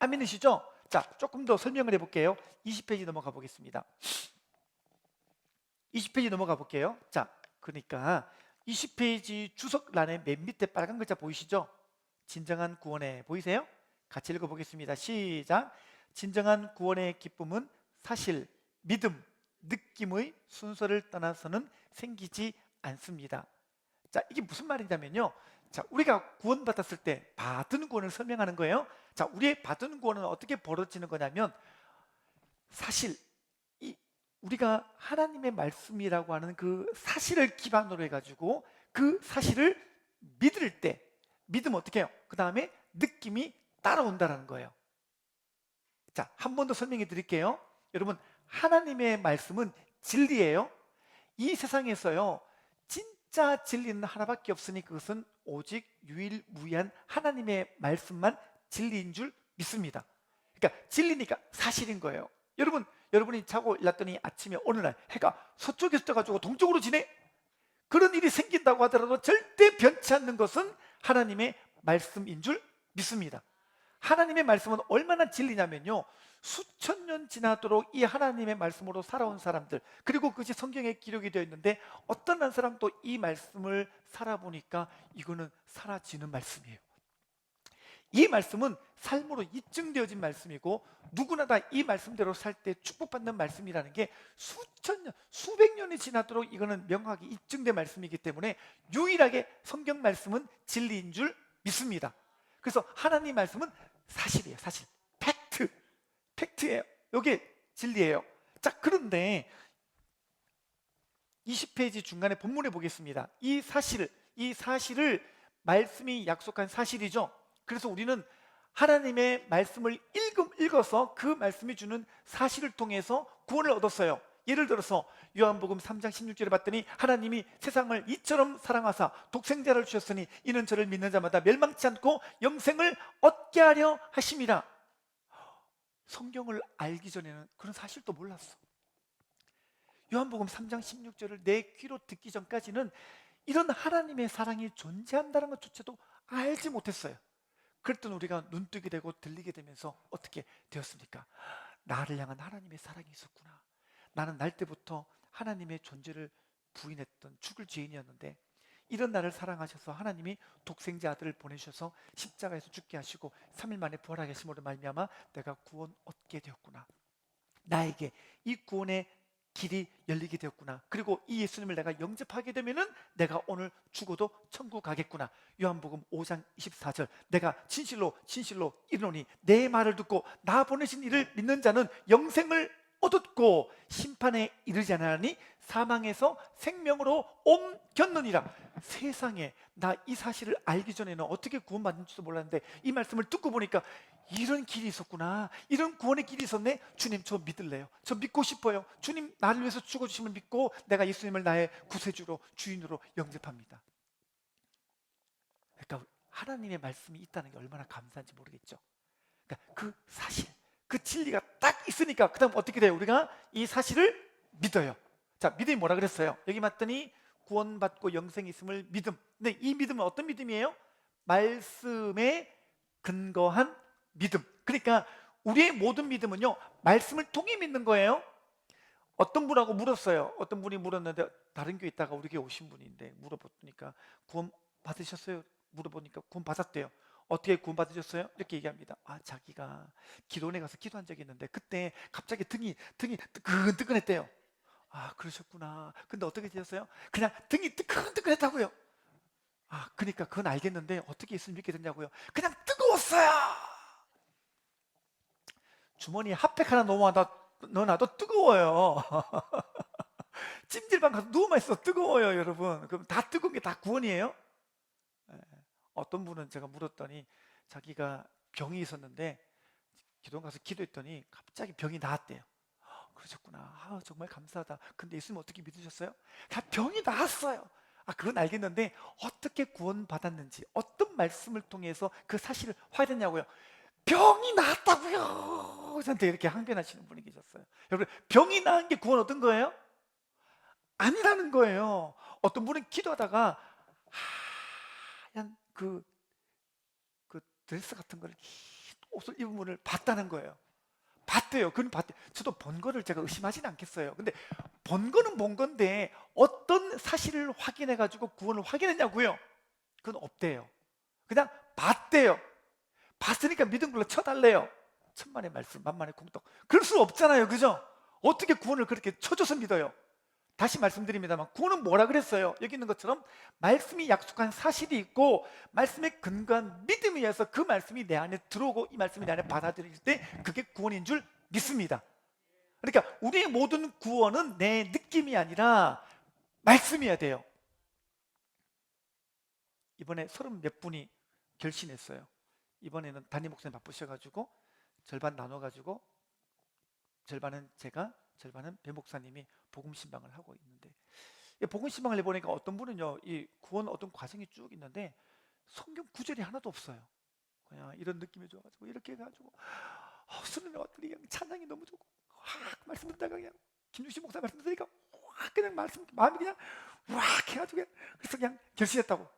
아멘이시죠? 자, 조금 더 설명을 해볼게요. 20페이지 넘어가 보겠습니다. 20페이지 넘어가 볼게요. 자, 그러니까 20페이지 주석란의 맨 밑에 빨간 글자 보이시죠? 진정한 구원의, 보이세요? 같이 읽어보겠습니다. 시작. 진정한 구원의 기쁨은 사실, 믿음, 느낌의 순서를 떠나서는 생기지 않습니다. 자, 이게 무슨 말이냐면요, 자, 우리가 구원받았을 때 받은 구원을 설명하는 거예요. 자, 우리의 받은 구원은 어떻게 벌어지는 거냐면, 사실 우리가 하나님의 말씀이라고 하는 그 사실을 기반으로 해가지고 그 사실을 믿을 때, 믿으면 어떻게 해요? 그 다음에 느낌이 따라온다는 거예요. 자, 한 번 더 설명해 드릴게요. 여러분, 하나님의 말씀은 진리예요. 이 세상에서요, 진짜 진짜 진리는 하나밖에 없으니 그것은 오직 유일무이한 하나님의 말씀만 진리인 줄 믿습니다. 그러니까 진리니까 사실인 거예요. 여러분이 자고 일났더니 아침에 어느 날 해가 서쪽에서 떠가지고 동쪽으로 지네? 그런 일이 생긴다고 하더라도 절대 변치 않는 것은 하나님의 말씀인 줄 믿습니다. 하나님의 말씀은 얼마나 진리냐면요, 수천 년 지나도록 이 하나님의 말씀으로 살아온 사람들, 그리고 그것이 성경에 기록이 되어 있는데 어떤 한 사람도 이 말씀을 살아보니까 이거는 사라지는 말씀이에요. 이 말씀은 삶으로 입증되어진 말씀이고 누구나 다 이 말씀대로 살 때 축복받는 말씀이라는 게 수천 년, 수백 년이 지나도록 이거는 명확히 입증된 말씀이기 때문에 유일하게 성경 말씀은 진리인 줄 믿습니다. 그래서 하나님 말씀은 사실이에요. 사실, 팩트예요. 이게 진리예요. 자, 그런데 20페이지 중간에 본문에 보겠습니다. 이 사실을 말씀이 약속한 사실이죠. 그래서 우리는 하나님의 말씀을 읽어서 그 말씀이 주는 사실을 통해서 구원을 얻었어요. 예를 들어서 요한복음 3장 16절에 봤더니 하나님이 세상을 이처럼 사랑하사 독생자를 주셨으니 이는 저를 믿는 자마다 멸망치 않고 영생을 얻게 하려 하심이라. 성경을 알기 전에는 그런 사실도 몰랐어. 요한복음 3장 16절을 내 귀로 듣기 전까지는 이런 하나님의 사랑이 존재한다는 것조차도 알지 못했어요. 그랬더니 우리가 눈뜨게 되고 들리게 되면서 어떻게 되었습니까? 나를 향한 하나님의 사랑이 있었구나. 나는 날 때부터 하나님의 존재를 부인했던 죽을 죄인이었는데 이런 나를 사랑하셔서 하나님이 독생자 아들을 보내셔서 십자가에서 죽게 하시고 3일 만에 부활하게 하심으로 말미암아 내가 구원 얻게 되었구나. 나에게 이 구원의 길이 열리게 되었구나. 그리고 이 예수님을 내가 영접하게 되면은 내가 오늘 죽어도 천국 가겠구나. 요한복음 5장 24절 내가 진실로 이르노니 내 말을 듣고 나 보내신 이를 믿는 자는 영생을 얻었고 심판에 이르지 않으니 사망에서 생명으로 옮겼느니라. 세상에, 나 이 사실을 알기 전에는 어떻게 구원받는지도 몰랐는데 이 말씀을 듣고 보니까 이런 길이 있었구나. 이런 구원의 길이 있었네. 주님, 저 믿을래요. 저 믿고 싶어요. 주님, 나를 위해서 죽어주심을 믿고 내가 예수님을 나의 구세주로, 주인으로 영접합니다. 그러니까 하나님의 말씀이 있다는 게 얼마나 감사한지 모르겠죠. 그러니까 그 사실, 그 진리가 딱 있으니까 그 다음 어떻게 돼요? 우리가 이 사실을 믿어요. 자, 믿음이 뭐라 그랬어요? 여기 봤더니 구원받고 영생이 있음을 믿음. 근데 이 믿음은 어떤 믿음이에요? 말씀에 근거한 믿음. 그러니까 우리의 모든 믿음은요, 말씀을 통해 믿는 거예요. 어떤 분하고 물었어요. 어떤 분이 물었는데 다른 교회 있다가 우리 교회 오신 분인데 물어보니까 구원 받으셨어요? 물어보니까 구원 받았대요. 어떻게 구원 받으셨어요? 이렇게 얘기합니다. 아, 자기가 기도원에 가서 기도한 적이 있는데 그때 갑자기 등이 뜨끈뜨끈했대요. 아, 그러셨구나. 근데 어떻게 되셨어요? 그냥 등이 뜨끈뜨끈했다고요. 아, 그러니까 그건 알겠는데 어떻게 예수님 믿게 됐냐고요? 그냥 뜨거웠어요. 주머니에 핫팩 하나 넣어놔도 뜨거워요. 찜질방 가서 누워만 있어도 뜨거워요, 여러분. 그럼 다 뜨거운 게 다 구원이에요? 예. 어떤 분은 제가 물었더니 자기가 병이 있었는데 기도원 가서 기도했더니 갑자기 병이 나았대요. 그러셨구나. 아, 정말 감사하다. 근데 예수님 어떻게 믿으셨어요? 다 병이 나았어요. 아, 그건 알겠는데 어떻게 구원받았는지, 어떤 말씀을 통해서 그 사실을 확인했냐고요. 병이 나았다고요. 저한테 이렇게 항변하시는 분이 계셨어요. 여러분, 병이 나은 게 구원 얻은 거예요? 아니라는 거예요. 어떤 분은 기도하다가 하얀 그 드레스 같은 걸, 옷을 입은 분을 봤다는 거예요. 봤대요. 그건 봤대요. 저도 본 거를 제가 의심하지는 않겠어요. 근데 본 거는 본 건데 어떤 사실을 확인해가지고 구원을 확인했냐고요? 그건 없대요. 그냥 봤대요. 봤으니까 믿은 걸로 쳐달래요. 천만의 말씀, 만만의 공덕. 그럴 수 없잖아요. 그죠? 어떻게 구원을 그렇게 쳐줘서 믿어요? 다시 말씀드립니다만 구원은 뭐라 그랬어요? 여기 있는 것처럼 말씀이 약속한 사실이 있고 말씀에 근거한 믿음에 의해서 그 말씀이 내 안에 들어오고 이 말씀이 내 안에 받아들일 때 그게 구원인 줄 믿습니다. 그러니까 우리의 모든 구원은 내 느낌이 아니라 말씀이어야 돼요. 이번에 30 몇 분이 결신했어요. 이번에는 담임 목사님 바쁘셔가지고 절반 나눠가지고 절반은 제가, 절반은 배 목사님이 복음 신방을 하고 있는데 복음 신방을 해보니까 어떤 분은요, 이 구원 어떤 과정이 쭉 있는데 성경 구절이 하나도 없어요. 그냥 이런 느낌이 좋아가지고 이렇게 해가지고 수련회 왔더니 그냥 찬양이 너무 좋고 확 말씀 듣다가 그냥 김주신 목사 말씀 들으니까 확 그냥 말씀 마음이 그냥 확 해가지고 그냥 그래서 그냥 결심했다고.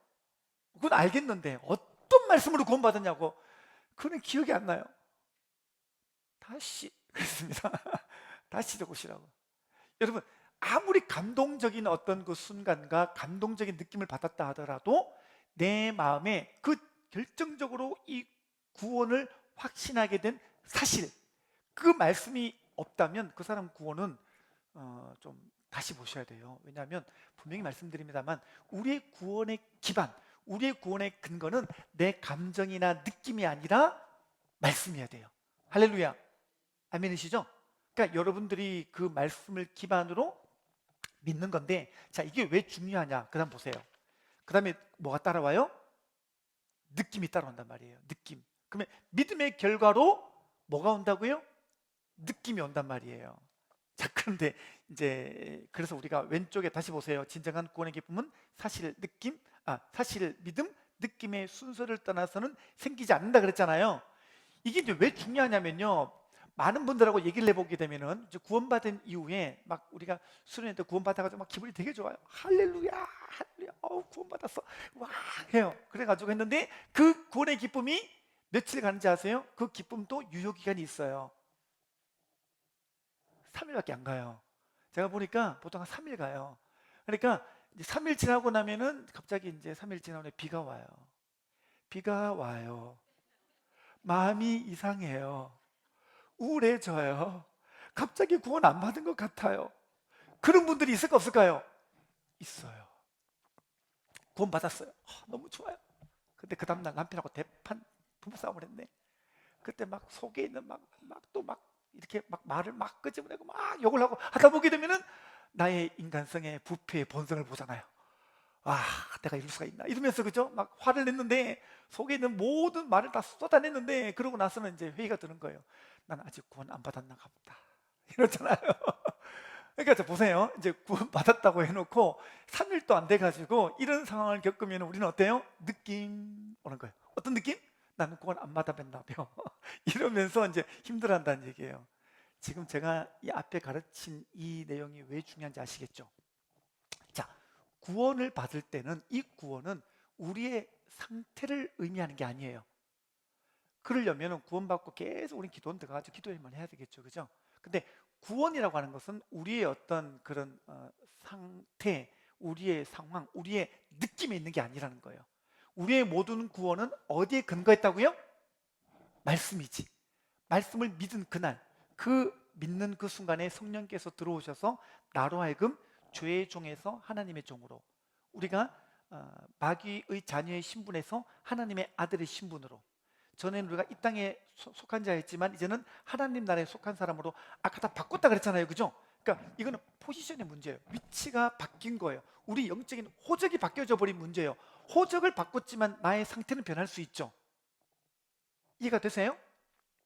그건 알겠는데 어떤 말씀으로 구원받았냐고 그건 기억이 안 나요. 다시 그랬습니다. 다시 적으시라고. 여러분, 아무리 감동적인 어떤 그 순간과 감동적인 느낌을 받았다 하더라도 내 마음에 그 결정적으로 이 구원을 확신하게 된 사실, 그 말씀이 없다면 그 사람 구원은 좀 다시 보셔야 돼요. 왜냐하면 분명히 말씀드립니다만 우리의 구원의 기반, 우리의 구원의 근거는 내 감정이나 느낌이 아니라 말씀이어야 돼요. 할렐루야. 아멘이시죠? 그러니까 여러분들이 그 말씀을 기반으로 믿는 건데, 자, 이게 왜 중요하냐? 그 다음 보세요. 그 다음에 뭐가 따라와요? 느낌이 따라온단 말이에요. 느낌. 그러면 믿음의 결과로 뭐가 온다고요? 느낌이 온단 말이에요. 자, 그런데 이제 그래서 우리가 왼쪽에 다시 보세요. 진정한 구원의 기쁨은 사실, 느낌, 사실, 믿음, 느낌의 순서를 떠나서는 생기지 않는다 그랬잖아요. 이게 이제 왜 중요하냐면요, 많은 분들하고 얘기를 해보게 되면은 이제 구원받은 이후에 막 우리가 수련회 때 구원받아가지고 막 기분이 되게 좋아요. 할렐루야, 할렐루야, 구원받았어, 와 해요. 그래가지고 했는데 그 구원의 기쁨이 며칠 가는지 아세요? 그 기쁨도 유효기간이 있어요. 3일밖에 안 가요. 제가 보니까 보통 한 3일 가요. 그러니까 이제 3일 지나고 나면은 갑자기 이제 3일 지나면 비가 와요. 비가 와요. 마음이 이상해요. 우울해져요. 갑자기 구원 안 받은 것 같아요. 그런 분들이 있을까 없을까요? 있어요. 구원 받았어요. 너무 좋아요. 근데 그 다음날 남편하고 대판 부부싸움을 했네. 그때 막 속에 있는 막 이렇게 막 말을 막 끄집어내고 막 욕을 하고 하다 보게 되면은 나의 인간성의 부패의 본성을 보잖아요. 내가 이럴 수가 있나 이러면서 그죠? 막 화를 냈는데 속에 있는 모든 말을 다 쏟아냈는데 그러고 나서는 이제 회의가 드는 거예요. 난 아직 구원 안 받았나 보다 이러잖아요. 그러니까 저 보세요. 이제 구원 받았다고 해놓고 3일도 안 돼가지고 이런 상황을 겪으면 우리는 어때요? 느낌 오는 거예요. 어떤 느낌? 나는 구원 안 받아봤나 봐. 이러면서 이제 힘들어한다는 얘기예요. 지금 제가 이 앞에 가르친 이 내용이 왜 중요한지 아시겠죠? 자, 구원을 받을 때는 이 구원은 우리의 상태를 의미하는 게 아니에요. 그러려면 구원받고 계속 우리 기도원 들어가서 기도만 해야 되겠죠, 그죠? 근데 구원이라고 하는 것은 우리의 어떤 그런 상태, 우리의 상황, 우리의 느낌에 있는 게 아니라는 거예요. 우리의 모든 구원은 어디에 근거했다고요? 말씀이지. 말씀을 믿은 그날, 그 믿는 그 순간에 성령께서 들어오셔서 나로 하여금 죄의 종에서 하나님의 종으로, 우리가 마귀의 자녀의 신분에서 하나님의 아들의 신분으로, 전에는 우리가 이 땅에 속한 자였지만 이제는 하나님 나라에 속한 사람으로 아까 다 바꿨다 그랬잖아요, 그죠? 그러니까 이거는 포지션의 문제예요. 위치가 바뀐 거예요. 우리 영적인 호적이 바뀌어져 버린 문제예요. 호적을 바꿨지만 나의 상태는 변할 수 있죠. 이해가 되세요?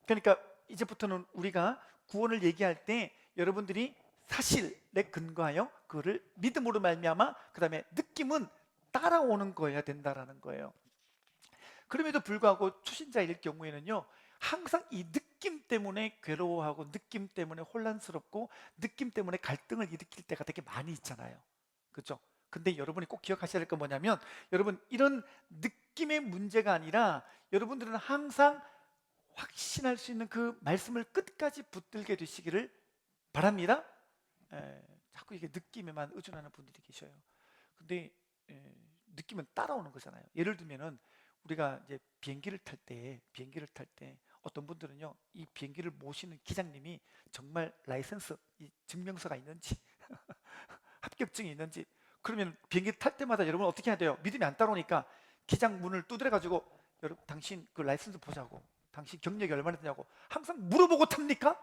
그러니까 이제부터는 우리가 구원을 얘기할 때 여러분들이 사실에 근거하여 그거를 믿음으로 말미암아 그 다음에 느낌은 따라오는 거여야 된다라는 거예요. 그럼에도 불구하고 초신자일 경우에는요, 항상 이 느낌 때문에 괴로워하고 느낌 때문에 혼란스럽고 느낌 때문에 갈등을 일으킬 때가 되게 많이 있잖아요, 그렇죠? 근데 여러분이 꼭 기억하셔야 될 건 뭐냐면, 여러분 이런 느낌의 문제가 아니라 여러분들은 항상 확신할 수 있는 그 말씀을 끝까지 붙들게 되시기를 바랍니다. 자꾸 이게 느낌에만 의존하는 분들이 계셔요. 근데 느낌은 따라오는 거잖아요. 예를 들면은 우리가 이제 비행기를 탈 때 어떤 분들은요, 이 비행기를 모시는 기장님이 정말 라이센스, 이 증명서가 있는지 합격증이 있는지, 그러면 비행기 탈 때마다 여러분 어떻게 해야 돼요? 믿음이 안 따라오니까 기장 문을 두드려 가지고, 여러분 당신 그 라이센스 보자고, 당신 경력이 얼마나 되냐고 항상 물어보고 탑니까?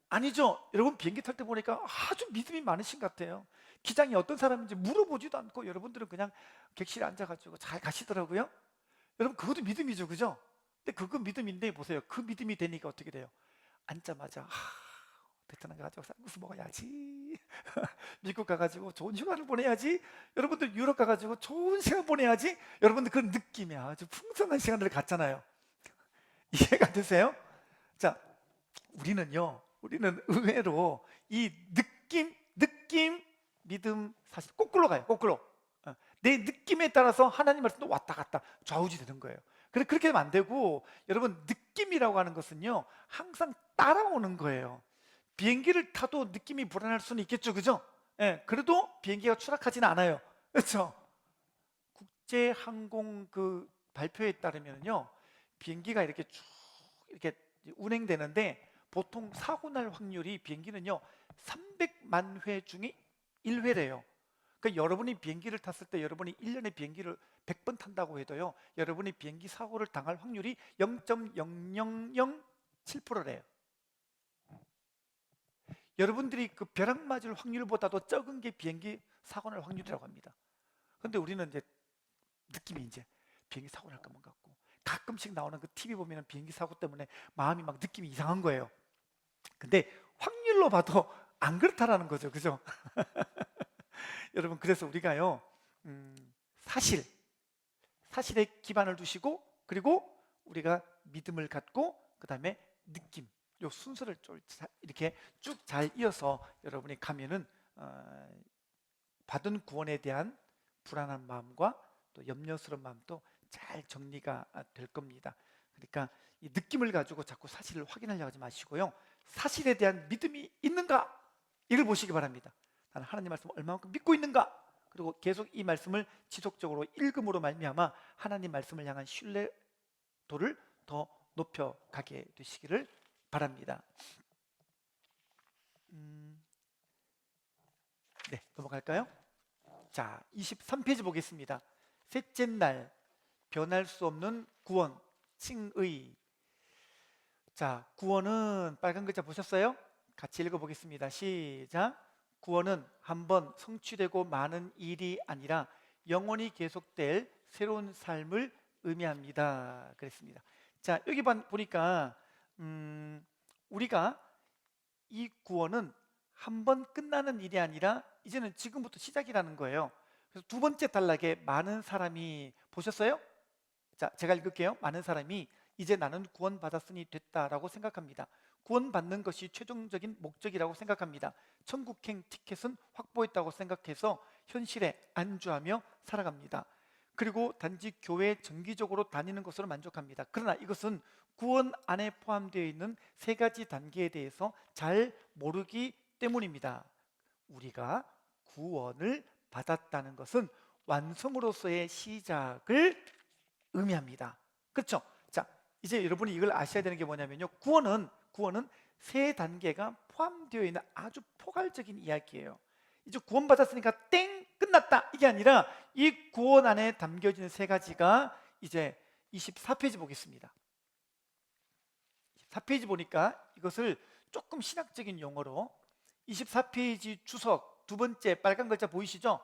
아니죠. 여러분 비행기 탈 때 보니까 아주 믿음이 많으신 것 같아요. 기장이 어떤 사람인지 물어보지도 않고 여러분들은 그냥 객실에 앉아가지고 잘 가시더라고요. 여러분 그것도 믿음이죠, 그죠? 근데 그거 믿음인데 보세요. 그 믿음이 되니까 어떻게 돼요? 앉자마자 베트남 가가지고 쌀국수 먹어야지 보내야지. 미국 가가지고 좋은 휴가를 보내야지. 여러분들 유럽 가가지고 좋은 시간 보내야지. 여러분들 그런 느낌이 아주 풍성한 시간들을 갖잖아요. 이해가 되세요? 자, 우리는 의외로 이 느낌, 믿음, 사실 거꾸로 가요. 거꾸로. 내 느낌에 따라서 하나님 말씀도 왔다 갔다 좌우지되는 거예요. 그렇게 되면 안 되고, 여러분, 느낌이라고 하는 것은요 항상 따라오는 거예요. 비행기를 타도 느낌이 불안할 수는 있겠죠, 그죠? 예, 그래도 비행기가 추락하지는 않아요, 그렇죠? 국제항공 그 발표에 따르면요, 비행기가 이렇게 쭉 이렇게 운행되는데 보통 사고 날 확률이, 비행기는요 300만 회 중에 1회래요. 그러니까 여러분이 비행기를 탔을 때, 여러분이 1년에 비행기를 100번 탄다고 해도요, 여러분이 비행기 사고를 당할 확률이 0.0007%래요. 여러분들이 그 벼락 맞을 확률보다도 적은 게 비행기 사고 날 확률이라고 합니다. 그런데 우리는 이제 느낌이 이제 비행기 사고 날까 만 같고, 가끔씩 나오는 그 TV 보면 비행기 사고 때문에 마음이 막 느낌이 이상한 거예요. 근데 확률로 봐도 안 그렇다라는 거죠, 그죠? 여러분, 그래서 우리가요 사실에 기반을 두시고, 그리고 우리가 믿음을 갖고, 그 다음에 느낌, 요 순서를 이렇게 쭉 잘 이어서 여러분이 가면은 받은 구원에 대한 불안한 마음과 또 염려스러운 마음도 잘 정리가 될 겁니다. 그러니까 이 느낌을 가지고 자꾸 사실을 확인하려고 하지 마시고요, 사실에 대한 믿음이 있는가, 이걸 보시기 바랍니다. 나는 하나님 말씀을 얼마만큼 믿고 있는가, 그리고 계속 이 말씀을 지속적으로 읽음으로 말미암아 하나님 말씀을 향한 신뢰도를 더 높여가게 되시기를 바랍니다. 네, 넘어갈까요? 자, 23페이지 보겠습니다. 셋째 날, 변할 수 없는 구원, 칭의. 자, 구원은 빨간 글자 보셨어요? 같이 읽어보겠습니다. 시작. 구원은 한번 성취되고 많은 일이 아니라 영원히 계속될 새로운 삶을 의미합니다. 그랬습니다. 자, 여기 보니까 우리가 이 구원은 한번 끝나는 일이 아니라 이제는 지금부터 시작이라는 거예요. 그래서 두 번째 단락에 많은 사람이, 보셨어요? 자, 제가 읽을게요. 많은 사람이 이제 나는 구원받았으니 됐다라고 생각합니다. 구원받는 것이 최종적인 목적이라고 생각합니다. 천국행 티켓은 확보했다고 생각해서 현실에 안주하며 살아갑니다. 그리고 단지 교회에 정기적으로 다니는 것으로 만족합니다. 그러나 이것은 구원 안에 포함되어 있는 세 가지 단계에 대해서 잘 모르기 때문입니다. 우리가 구원을 받았다는 것은 완성으로서의 시작을 의미합니다. 그렇죠? 자, 이제 여러분이 이걸 아셔야 되는 게 뭐냐면요, 구원은 세 단계가 포함되어 있는 아주 포괄적인 이야기예요. 이제 구원받았으니까 땡 끝났다, 이게 아니라 이 구원 안에 담겨지는 세 가지가, 이제 24페이지 보겠습니다. 24페이지 보니까 이것을 조금 신학적인 용어로, 24페이지 주석 두 번째 빨간 글자 보이시죠?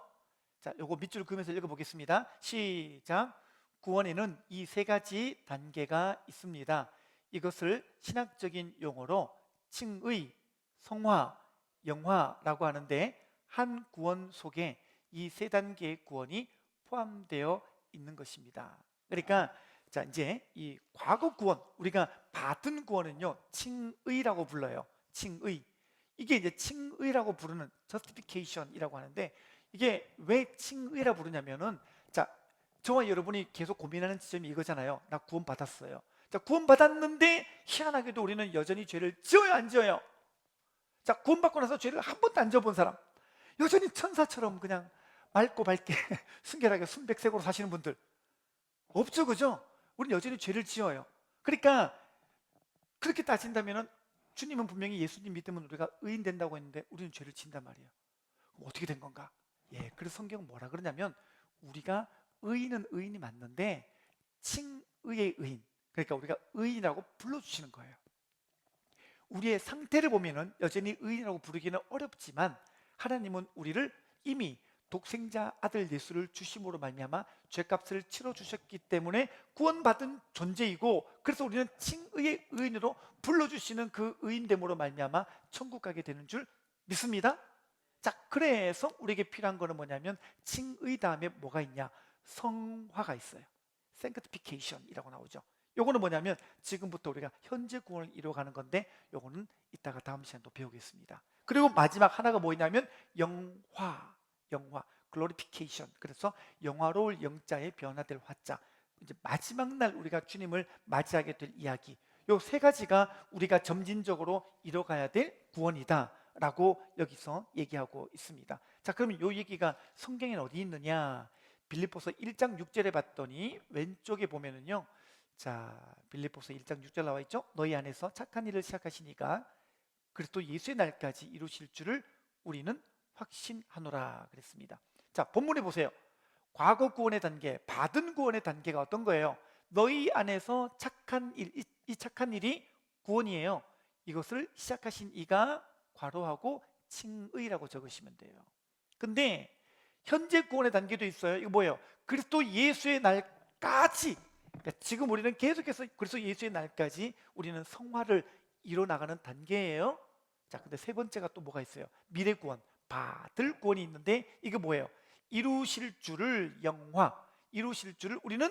자, 요거 밑줄 그으면서 읽어보겠습니다. 시작. 구원에는 이 세 가지 단계가 있습니다. 이것을 신학적인 용어로 칭의, 성화, 영화라고 하는데, 한 구원 속에 이 세 단계의 구원이 포함되어 있는 것입니다. 그러니까 자, 이제 이 과거 구원, 우리가 받은 구원은요 칭의라고 불러요. 칭의. 이게 이제 칭의라고 부르는 justification이라고 하는데, 이게 왜 칭의라 부르냐면은, 자, 저와 여러분이 계속 고민하는 지점이 이거잖아요. 나 구원 받았어요. 자, 구원 받았는데 희한하게도 우리는 여전히 죄를 지어요, 안 지어요? 자, 구원 받고 나서 죄를 한 번도 안 지어본 사람, 여전히 천사처럼 그냥 맑고 밝게 순결하게 순백색으로 사시는 분들 없죠, 그죠? 우리는 여전히 죄를 지어요. 그러니까 그렇게 따진다면은 주님은 분명히 예수님 믿으면 우리가 의인 된다고 했는데 우리는 죄를 지은단 말이에요. 그럼 어떻게 된 건가? 예, 그래서 성경은 뭐라 그러냐면, 우리가 의인은 의인이 맞는데 칭의의 의인, 그러니까 우리가 의인이라고 불러주시는 거예요. 우리의 상태를 보면은 여전히 의인이라고 부르기는 어렵지만, 하나님은 우리를 이미 독생자 아들 예수를 주심으로 말미암아 죄값을 치러 주셨기 때문에 구원받은 존재이고, 그래서 우리는 칭의의 의인으로 불러주시는 그 의인됨으로 말미암아 천국 가게 되는 줄 믿습니다. 자, 그래서 우리에게 필요한 거는 뭐냐면 칭의 다음에 뭐가 있냐? 성화가 있어요. sanctification이라고 나오죠. 요거는 뭐냐면 지금부터 우리가 현재 구원을 이루어가는 건데 요거는 이따가 다음 시간에 또 배우겠습니다. 그리고 마지막 하나가 뭐냐면 영화, glorification. 그래서 영화로울 영자의 변화될 화자. 이제 마지막 날 우리가 주님을 맞이하게 될 이야기. 요 세 가지가 우리가 점진적으로 이뤄가야 될 구원이다라고 여기서 얘기하고 있습니다. 자, 그러면 요 얘기가 성경에는 어디 있느냐? 빌립보서 1장 6절에 봤더니 왼쪽에 보면은요. 자, 빌립보서 1장 6절 나와 있죠? 너희 안에서 착한 일을 시작하시니까 그리스도 예수의 날까지 이루실 줄을 우리는 확신하노라 그랬습니다. 자, 본문에 보세요. 과거 구원의 단계, 받은 구원의 단계가 어떤 거예요? 너희 안에서 착한 일, 이 착한 일이 구원이에요. 이것을 시작하신 이가 괄호하고 칭의라고 적으시면 돼요. 근데 현재 구원의 단계도 있어요. 이거 뭐예요? 그리스도 예수의 날까지. 그러니까 지금 우리는 계속해서 그리스도 예수의 날까지 우리는 성화를 이뤄나가는 단계예요. 자, 근데 세 번째가 또 뭐가 있어요? 미래 구원, 받을 구원이 있는데 이게 뭐예요? 이루실 줄을 이루실 줄을 우리는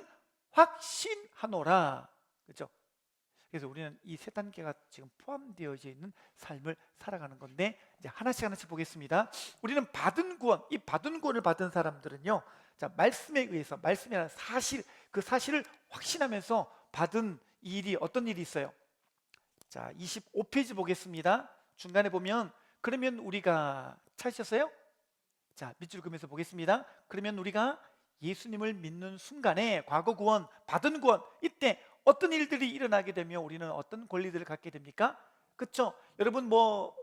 확신하노라. 그렇죠? 그래서 우리는 이 세 단계가 지금 포함되어져 있는 삶을 살아가는 건데 이제 하나씩 보겠습니다. 우리는 받은 구원, 이 받은 구원을 받은 사람들은요. 자, 말씀에 의해서 말씀이라는 사실, 그 사실을 확신하면서 받은 일이 어떤 일이 있어요? 자, 25페이지 보겠습니다. 중간에 보면 그러면 우리가 찾으셨어요? 자, 밑줄 그으면서 보겠습니다. 그러면 우리가 예수님을 믿는 순간에 과거 구원, 받은 구원, 이때 어떤 일들이 일어나게 되면 우리는 어떤 권리들을 갖게 됩니까? 그렇죠? 여러분 뭐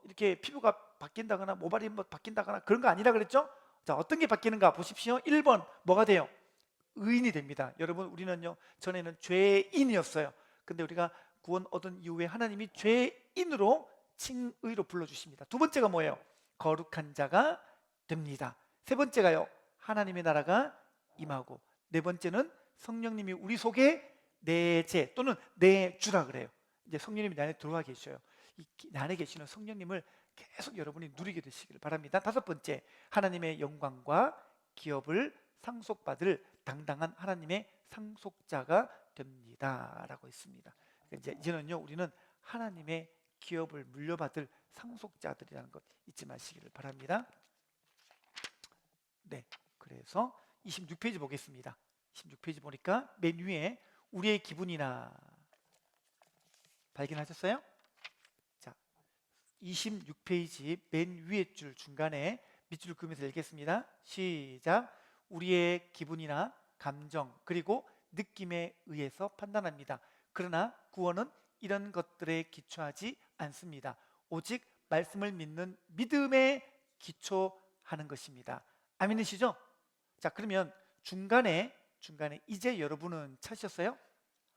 이렇게 피부가 바뀐다거나 모발이 뭐 바뀐다거나 그런 거 아니라 그랬죠? 자, 어떤 게 바뀌는가 보십시오. 1번 뭐가 돼요? 의인이 됩니다. 여러분 우리는요 전에는 죄인이었어요. 근데 우리가 구원 얻은 이후에 하나님이 죄인으로 칭의로 불러주십니다. 두 번째가 뭐예요? 거룩한 자가 됩니다. 세 번째가요 하나님의 나라가 임하고, 네 번째는 성령님이 우리 속에 내재 또는 내주라 그래요. 이제 성령님이 내 안에 들어와 계셔요. 이 안에 계시는 성령님을 계속 여러분이 누리게 되시길 바랍니다. 다섯 번째, 하나님의 영광과 기업을 상속받을 당당한 하나님의 상속자가 됩니다라고 있습니다. 이제는요 우리는 하나님의 기업을 물려받을 상속자들이라는 것 잊지 마시기를 바랍니다. 네, 그래서 26페이지 보겠습니다. 26페이지 보니까 맨 위에 우리의 기분이나 발견하셨어요? 자, 26페이지 맨 위에 줄 중간에 밑줄 그으면서 읽겠습니다. 시작. 우리의 기분이나 감정 그리고 느낌에 의해서 판단합니다. 그러나 구원은 이런 것들에 기초하지 않습니다. 오직 말씀을 믿는 믿음에 기초하는 것입니다. 아멘이시죠? 자, 그러면 중간에 이제 여러분은 찾으셨어요?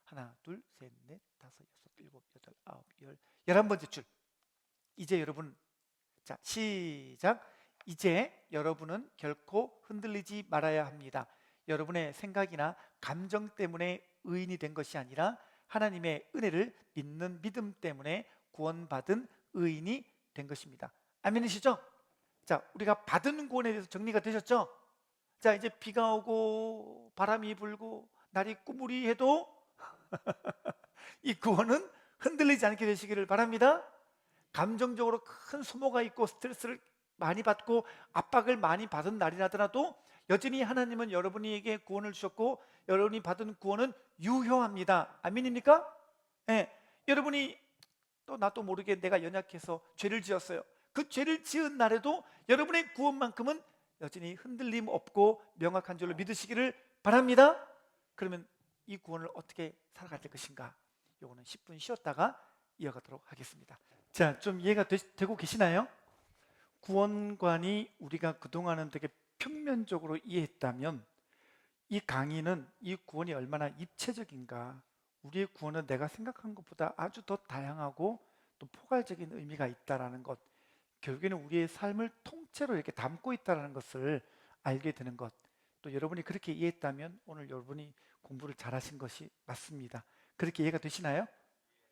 하나, 둘, 셋, 넷, 다섯, 여섯, 일곱, 여덟, 아홉, 열, 11번째 줄. 이제 여러분, 자, 시작. 이제 여러분은 결코 흔들리지 말아야 합니다. 여러분의 생각이나 감정 때문에 의인이 된 것이 아니라 하나님의 은혜를 믿는 믿음 때문에 구원받은 의인이 된 것입니다. 아멘이시죠? 자, 우리가 받은 구원에 대해서 정리가 되셨죠? 자, 이제 비가 오고 바람이 불고 날이 꾸무리해도 이 구원은 흔들리지 않게 되시기를 바랍니다. 감정적으로 큰 소모가 있고 스트레스를 많이 받고 압박을 많이 받은 날이라더라도 여전히 하나님은 여러분에게 구원을 주셨고 여러분이 받은 구원은 유효합니다. 아멘입니까? 네. 여러분이 또 나도 모르게 내가 연약해서 죄를 지었어요. 그 죄를 지은 날에도 여러분의 구원만큼은 여전히 흔들림 없고 명확한 줄로 믿으시기를 바랍니다. 그러면 이 구원을 어떻게 살아갈 것인가? 요거는 10분 쉬었다가 이어가도록 하겠습니다. 자, 좀 이해가 되고 계시나요? 구원관이 우리가 그동안은 되게 평면적으로 이해했다면 이 강의는 이 구원이 얼마나 입체적인가, 우리의 구원은 내가 생각한 것보다 아주 더 다양하고 또 포괄적인 의미가 있다는 것, 결국에는 우리의 삶을 통째로 이렇게 담고 있다는 것을 알게 되는 것, 또 여러분이 그렇게 이해했다면 오늘 여러분이 공부를 잘하신 것이 맞습니다. 그렇게 이해가 되시나요?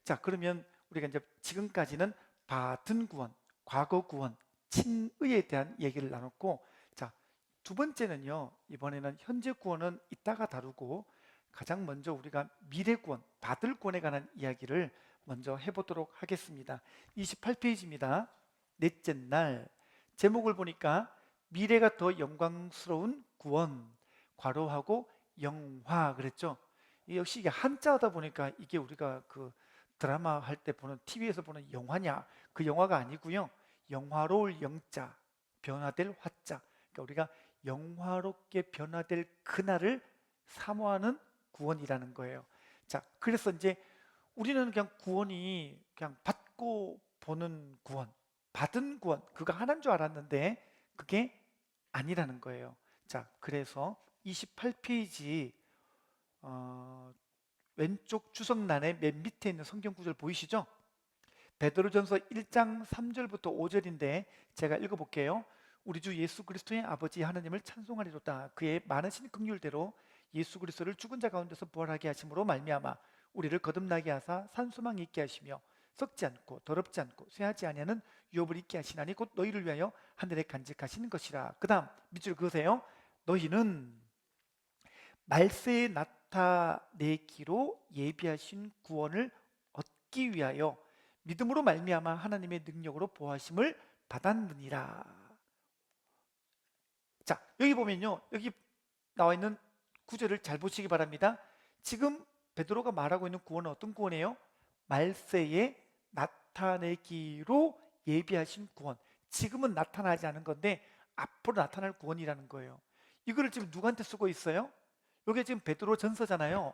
자, 그러면 우리가 이제 지금까지는 받은 구원, 과거 구원, 칭의에 대한 얘기를 나눴고, 자, 두 번째는요, 이번에는 현재 구원은 이따가 다루고 가장 먼저 우리가 미래 구원, 받을 구원에 관한 이야기를 먼저 해보도록 하겠습니다. 28페이지입니다. 넷째 날, 제목을 보니까 미래가 더 영광스러운 구원, 괄호하고 영화 그랬죠. 역시 이게 한자다 보니까 이게 우리가 그 드라마 할 때 보는, TV에서 보는 영화냐, 그 영화가 아니고요. 영화로울 영자, 변화될 화자. 그러니까 우리가 영화롭게 변화될 그날을 사모하는 구원이라는 거예요. 자, 그래서 이제 우리는 그냥 구원이 그냥 받고 보는 구원, 받은 구원, 그거 하나인 줄 알았는데 그게 아니라는 거예요. 자, 그래서 28페이지 왼쪽 주석란의 맨 밑에 있는 성경 구절 보이시죠? 베드로전서 1장 3절부터 5절인데 제가 읽어볼게요. 우리 주 예수 그리스도의 아버지 하나님을 찬송하리로다. 그의 많으신 긍휼대로 예수 그리스도를 죽은 자 가운데서 부활하게 하심으로 말미암아 우리를 거듭나게 하사 산소망 있게 하시며 썩지 않고 더럽지 않고 쇠하지 아니하는 유업을 있게 하시나니 곧 너희를 위하여 하늘에 간직하시는 것이라. 그 다음 밑줄 그으세요. 너희는 말세에 나타내기로 예비하신 구원을 얻기 위하여 믿음으로 말미암아 하나님의 능력으로 보호하심을 받았느니라. 자, 여기 보면요, 여기 나와 있는 구절을 잘 보시기 바랍니다. 지금 베드로가 말하고 있는 구원은 어떤 구원이에요? 말세에 나타내기로 예비하신 구원. 지금은 나타나지 않은 건데 앞으로 나타날 구원이라는 거예요. 이거를 지금 누구한테 쓰고 있어요? 이게 지금 베드로 전서잖아요.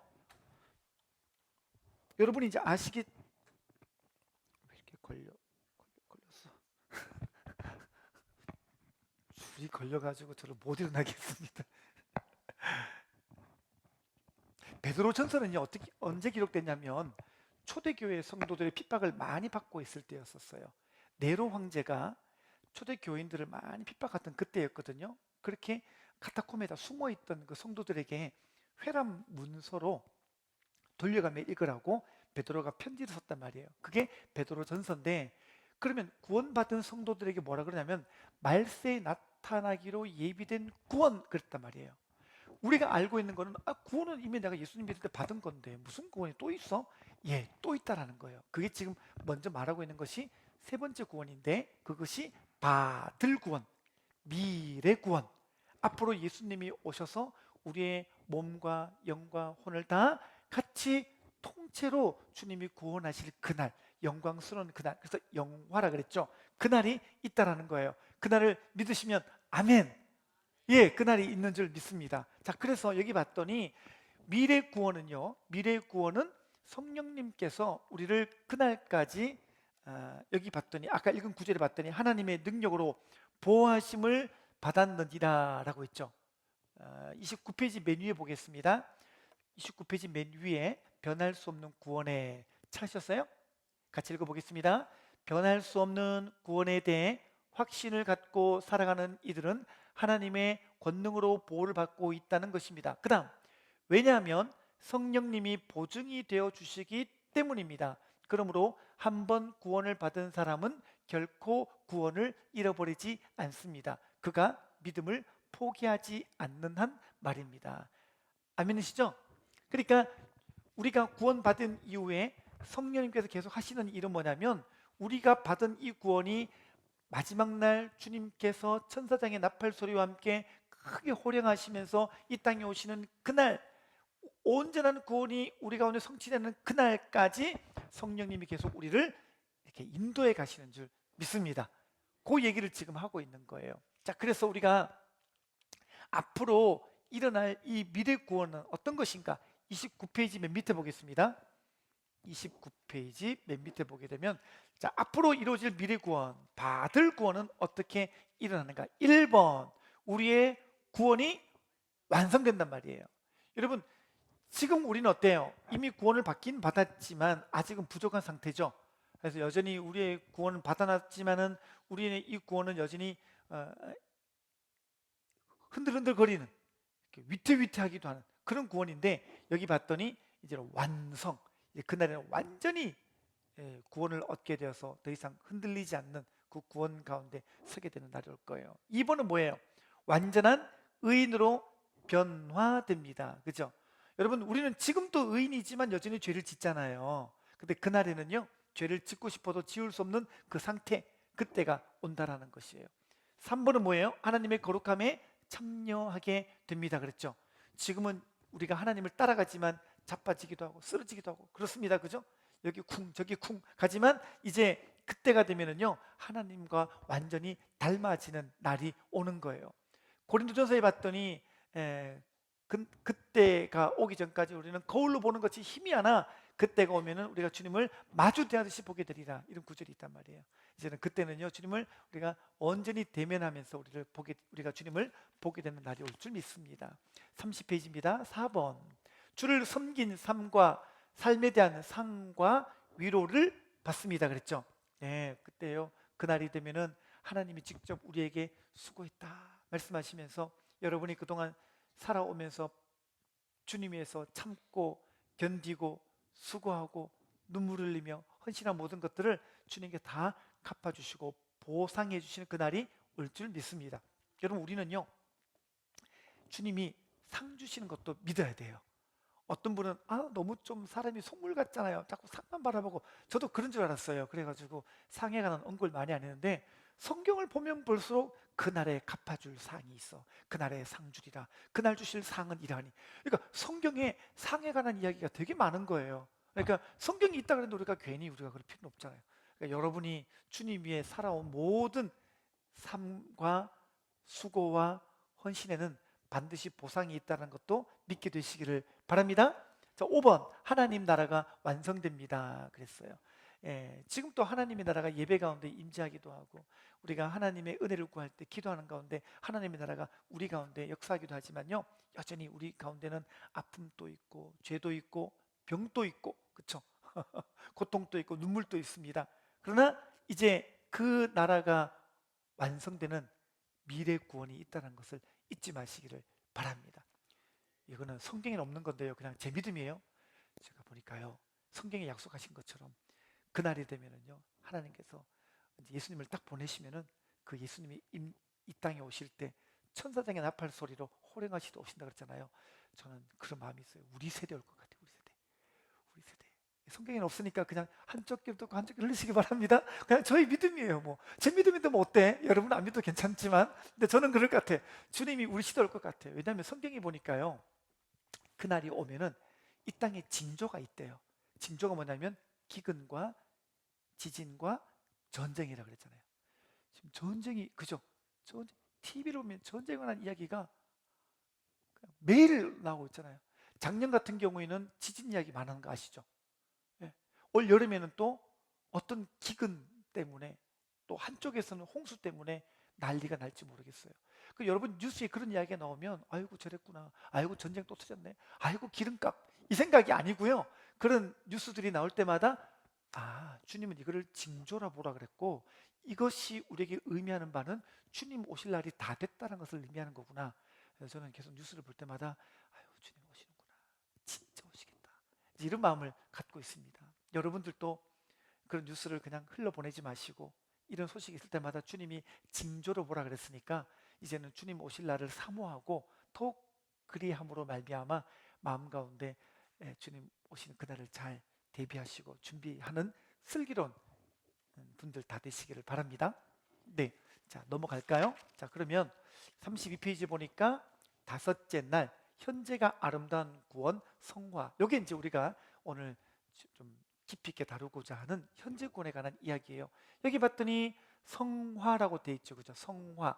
여러분이 이제 아시기, 왜 이렇게 걸렸어? 줄이 걸려가지고 저를 못 일어나겠습니다. 베드로 전서는요, 언제 기록됐냐면 초대교회 성도들의 핍박을 많이 받고 있을 때였었어요. 네로 황제가 초대교인들을 많이 핍박했던 그때였거든요. 그렇게 카타콤에다 숨어있던 그 성도들에게 회람 문서로 돌려가며 읽으라고 베드로가 편지를 썼단 말이에요. 그게 베드로 전서인데, 그러면 구원받은 성도들에게 뭐라 그러냐면 말세에 나타나기로 예비된 구원 그랬단 말이에요. 우리가 알고 있는 거는 구원은 이미 내가 예수님 믿을 때 받은 건데 무슨 구원이 또 있어? 예, 또 있다라는 거예요. 그게 지금 먼저 말하고 있는 것이 세 번째 구원인데, 그것이 받을 구원, 미래 구원. 앞으로 예수님이 오셔서 우리의 몸과 영과 혼을 다 같이 통째로 주님이 구원하실 그날, 영광스러운 그날, 그래서 영화라 그랬죠. 그날이 있다라는 거예요. 그날을 믿으시면 아멘. 예, 그날이 있는 줄 믿습니다. 자, 그래서 여기 봤더니 미래 구원은요, 미래 구원은 성령님께서 우리를 그날까지, 여기 봤더니 아까 읽은 구절에 봤더니 하나님의 능력으로 보호하심을 받았느니라 라고 했죠. 29페이지 맨 위에 보겠습니다. 29페이지 맨 위에 변할 수 없는 구원에 찾으셨어요? 같이 읽어보겠습니다. 변할 수 없는 구원에 대해 확신을 갖고 살아가는 이들은 하나님의 권능으로 보호를 받고 있다는 것입니다. 그 다음, 왜냐하면 성령님이 보증이 되어 주시기 때문입니다. 그러므로 한번 구원을 받은 사람은 결코 구원을 잃어버리지 않습니다. 그가 믿음을 포기하지 않는 한 말입니다. 아멘이시죠? 그러니까 우리가 구원받은 이후에 성령님께서 계속 하시는 일은 뭐냐면, 우리가 받은 이 구원이 마지막 날 주님께서 천사장의 나팔 소리와 함께 크게 호령하시면서 이 땅에 오시는 그날, 온전한 구원이 우리 가운데 성취되는 그날까지 성령님이 계속 우리를 이렇게 인도해 가시는 줄 믿습니다. 그 얘기를 지금 하고 있는 거예요. 자, 그래서 우리가 앞으로 일어날 이 미래 구원은 어떤 것인가? 29페이지 맨 밑에 보겠습니다. 29페이지 맨 밑에 보게 되면, 자, 앞으로 이루어질 미래 구원, 받을 구원은 어떻게 일어나는가? 1번, 우리의 구원이 완성된단 말이에요. 여러분, 지금 우리는 어때요? 이미 구원을 받긴 받았지만 아직은 부족한 상태죠. 그래서 여전히 우리의 구원은 받아놨지만은 우리의 이 구원은 여전히 흔들흔들거리는, 위태위태하기도 하는 그런 구원인데, 여기 봤더니 이제 완성, 그날에는 완전히 구원을 얻게 되어서 더 이상 흔들리지 않는 그 구원 가운데 서게 되는 날이 올 거예요. 2번은 뭐예요? 완전한 의인으로 변화됩니다. 그죠? 여러분, 우리는 지금도 의인이지만 여전히 죄를 짓잖아요. 근데 그날에는요, 죄를 짓고 싶어도 지울 수 없는 그 상태, 그때가 온다라는 것이에요. 3번은 뭐예요? 하나님의 거룩함에 참여하게 됩니다. 그랬죠? 지금은 우리가 하나님을 따라가지만 자빠지기도 하고 쓰러지기도 하고 그렇습니다. 그죠? 여기 쿵 저기 쿵 가지만 이제 그때가 되면은요, 하나님과 완전히 닮아지는 날이 오는 거예요. 고린도전서에 봤더니 그때가 오기 전까지 우리는 거울로 보는 것이 희미하나 그때가 오면은 우리가 주님을 마주 대하듯이 보게 되리라, 이런 구절이 있단 말이에요. 이제는 그때는요, 주님을 우리가 온전히 대면하면서 우리가 주님을 보게 되는 날이 올 줄 믿습니다. 30페이지입니다. 4번. 주를 섬긴 삶과 삶에 대한 상과 위로를 받습니다. 그랬죠? 네, 그때요. 그날이 되면은 하나님이 직접 우리에게 수고했다 말씀하시면서 여러분이 그동안 살아오면서 주님 위해서 참고 견디고 수고하고 눈물 흘리며 헌신한 모든 것들을 주님께 다 갚아주시고 보상해 주시는 그날이 올 줄 믿습니다. 여러분, 우리는요, 주님이 상 주시는 것도 믿어야 돼요. 어떤 분은 너무 좀 사람이 속물 같잖아요. 자꾸 상만 바라보고. 저도 그런 줄 알았어요. 그래가지고 상에 관한 언급을 많이 안 했는데, 성경을 보면 볼수록 그날에 갚아줄 상이 있어. 그날에 상 주리라. 그날 주실 상은 이러하니. 그러니까 성경에 상에 관한 이야기가 되게 많은 거예요. 그러니까 성경이 있다 그랬는데 우리가 괜히 우리가 그럴 필요는 없잖아요. 그러니까 여러분이 주님 위에 살아온 모든 삶과 수고와 헌신에는 반드시 보상이 있다는 것도 믿게 되시기를 바랍니다. 자, 5번. 하나님 나라가 완성됩니다 그랬어요. 지금 또 하나님의 나라가 예배 가운데 임재하기도 하고, 우리가 하나님의 은혜를 구할 때 기도하는 가운데 하나님의 나라가 우리 가운데 역사하기도 하지만요, 여전히 우리 가운데는 아픔도 있고 죄도 있고 병도 있고, 그렇죠? 고통도 있고 눈물도 있습니다. 그러나 이제 그 나라가 완성되는 미래 구원이 있다는 것을 잊지 마시기를 바랍니다. 이거는 성경에 없는 건데요, 그냥 제 믿음이에요. 제가 보니까요, 성경에 약속하신 것처럼 그날이 되면은요, 하나님께서 예수님을 딱 보내시면은 그 예수님이 이 땅에 오실 때 천사장의 나팔 소리로 호령하시다 오신다 그랬잖아요. 저는 그런 마음이 있어요. 우리 세대 올 것 같아요. 우리 세대. 성경에는 없으니까 그냥 한쪽 귀 듣고 한쪽 귀 흘리시기 바랍니다. 그냥 저희 믿음이에요. 제 믿음인데 어때? 여러분 안 믿어도 괜찮지만, 근데 저는 그럴 것 같아요. 주님이 우리 시대 올 것 같아요. 왜냐하면 성경에 보니까요, 그날이 오면은 이 땅에 징조가 있대요. 징조가 뭐냐면 기근과 지진과 전쟁이라 그랬잖아요. 지금 전쟁이, 그죠? TV로 보면 전쟁에 관한 이야기가 매일 나오고 있잖아요. 작년 같은 경우에는 지진 이야기 많은 거 아시죠? 예. 올 여름에는 또 어떤 기근 때문에, 또 한쪽에서는 홍수 때문에 난리가 날지 모르겠어요. 여러분 뉴스에 그런 이야기가 나오면 아이고 저랬구나, 아이고 전쟁 또 터졌네, 아이고 기름값, 이 생각이 아니고요. 그런 뉴스들이 나올 때마다 주님은 이거를 징조라 보라 그랬고, 이것이 우리에게 의미하는 바는 주님 오실 날이 다 됐다는 것을 의미하는 거구나. 그래서 저는 계속 뉴스를 볼 때마다 주님 오시는구나, 진짜 오시겠다, 이런 마음을 갖고 있습니다. 여러분들도 그런 뉴스를 그냥 흘러보내지 마시고, 이런 소식이 있을 때마다 주님이 징조로 보라 그랬으니까 이제는 주님 오실 날을 사모하고 더욱 그리함으로 말미암아 마음 가운데 주님 오시는 그날을 잘 대비하시고 준비하는 슬기로운 분들 다 되시기를 바랍니다. 네, 자 넘어갈까요? 자, 그러면 32페이지 보니까 다섯째 날, 현재가 아름다운 구원 성화. 요게 이제 우리가 오늘 좀 깊이 있게 다루고자 하는 현재 구원에 관한 이야기예요. 여기 봤더니 성화라고 돼 있죠, 그죠? 성화.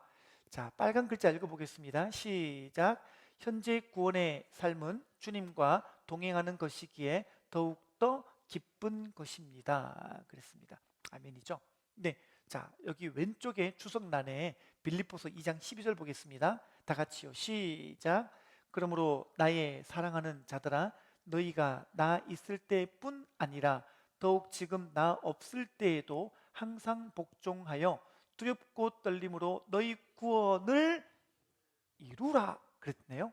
자, 빨간 글자 읽어보겠습니다. 시작. 현재 구원의 삶은 주님과 동행하는 것이기에 더욱더 기쁜 것입니다 그랬습니다. 아멘이죠? 네, 자 여기 왼쪽에 주석란에 빌립보서 2장 12절 보겠습니다. 다 같이요. 시작. 그러므로 나의 사랑하는 자들아, 너희가 나 있을 때뿐 아니라 더욱 지금 나 없을 때에도 항상 복종하여 두렵고 떨림으로 너희 구원을 이루라 그랬네요.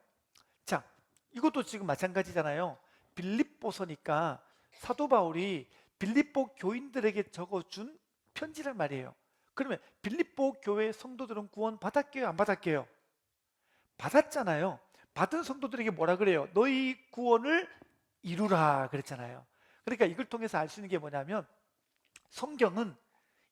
자, 이것도 지금 마찬가지잖아요. 빌립보서니까 사도 바울이 빌립보 교인들에게 적어준 편지란 말이에요. 그러면 빌립보 교회 성도들은 구원 받았게요, 안 받았게요? 받았잖아요. 받은 성도들에게 뭐라 그래요? 너희 구원을 이루라 그랬잖아요. 그러니까 이걸 통해서 알 수 있는 게 뭐냐면, 성경은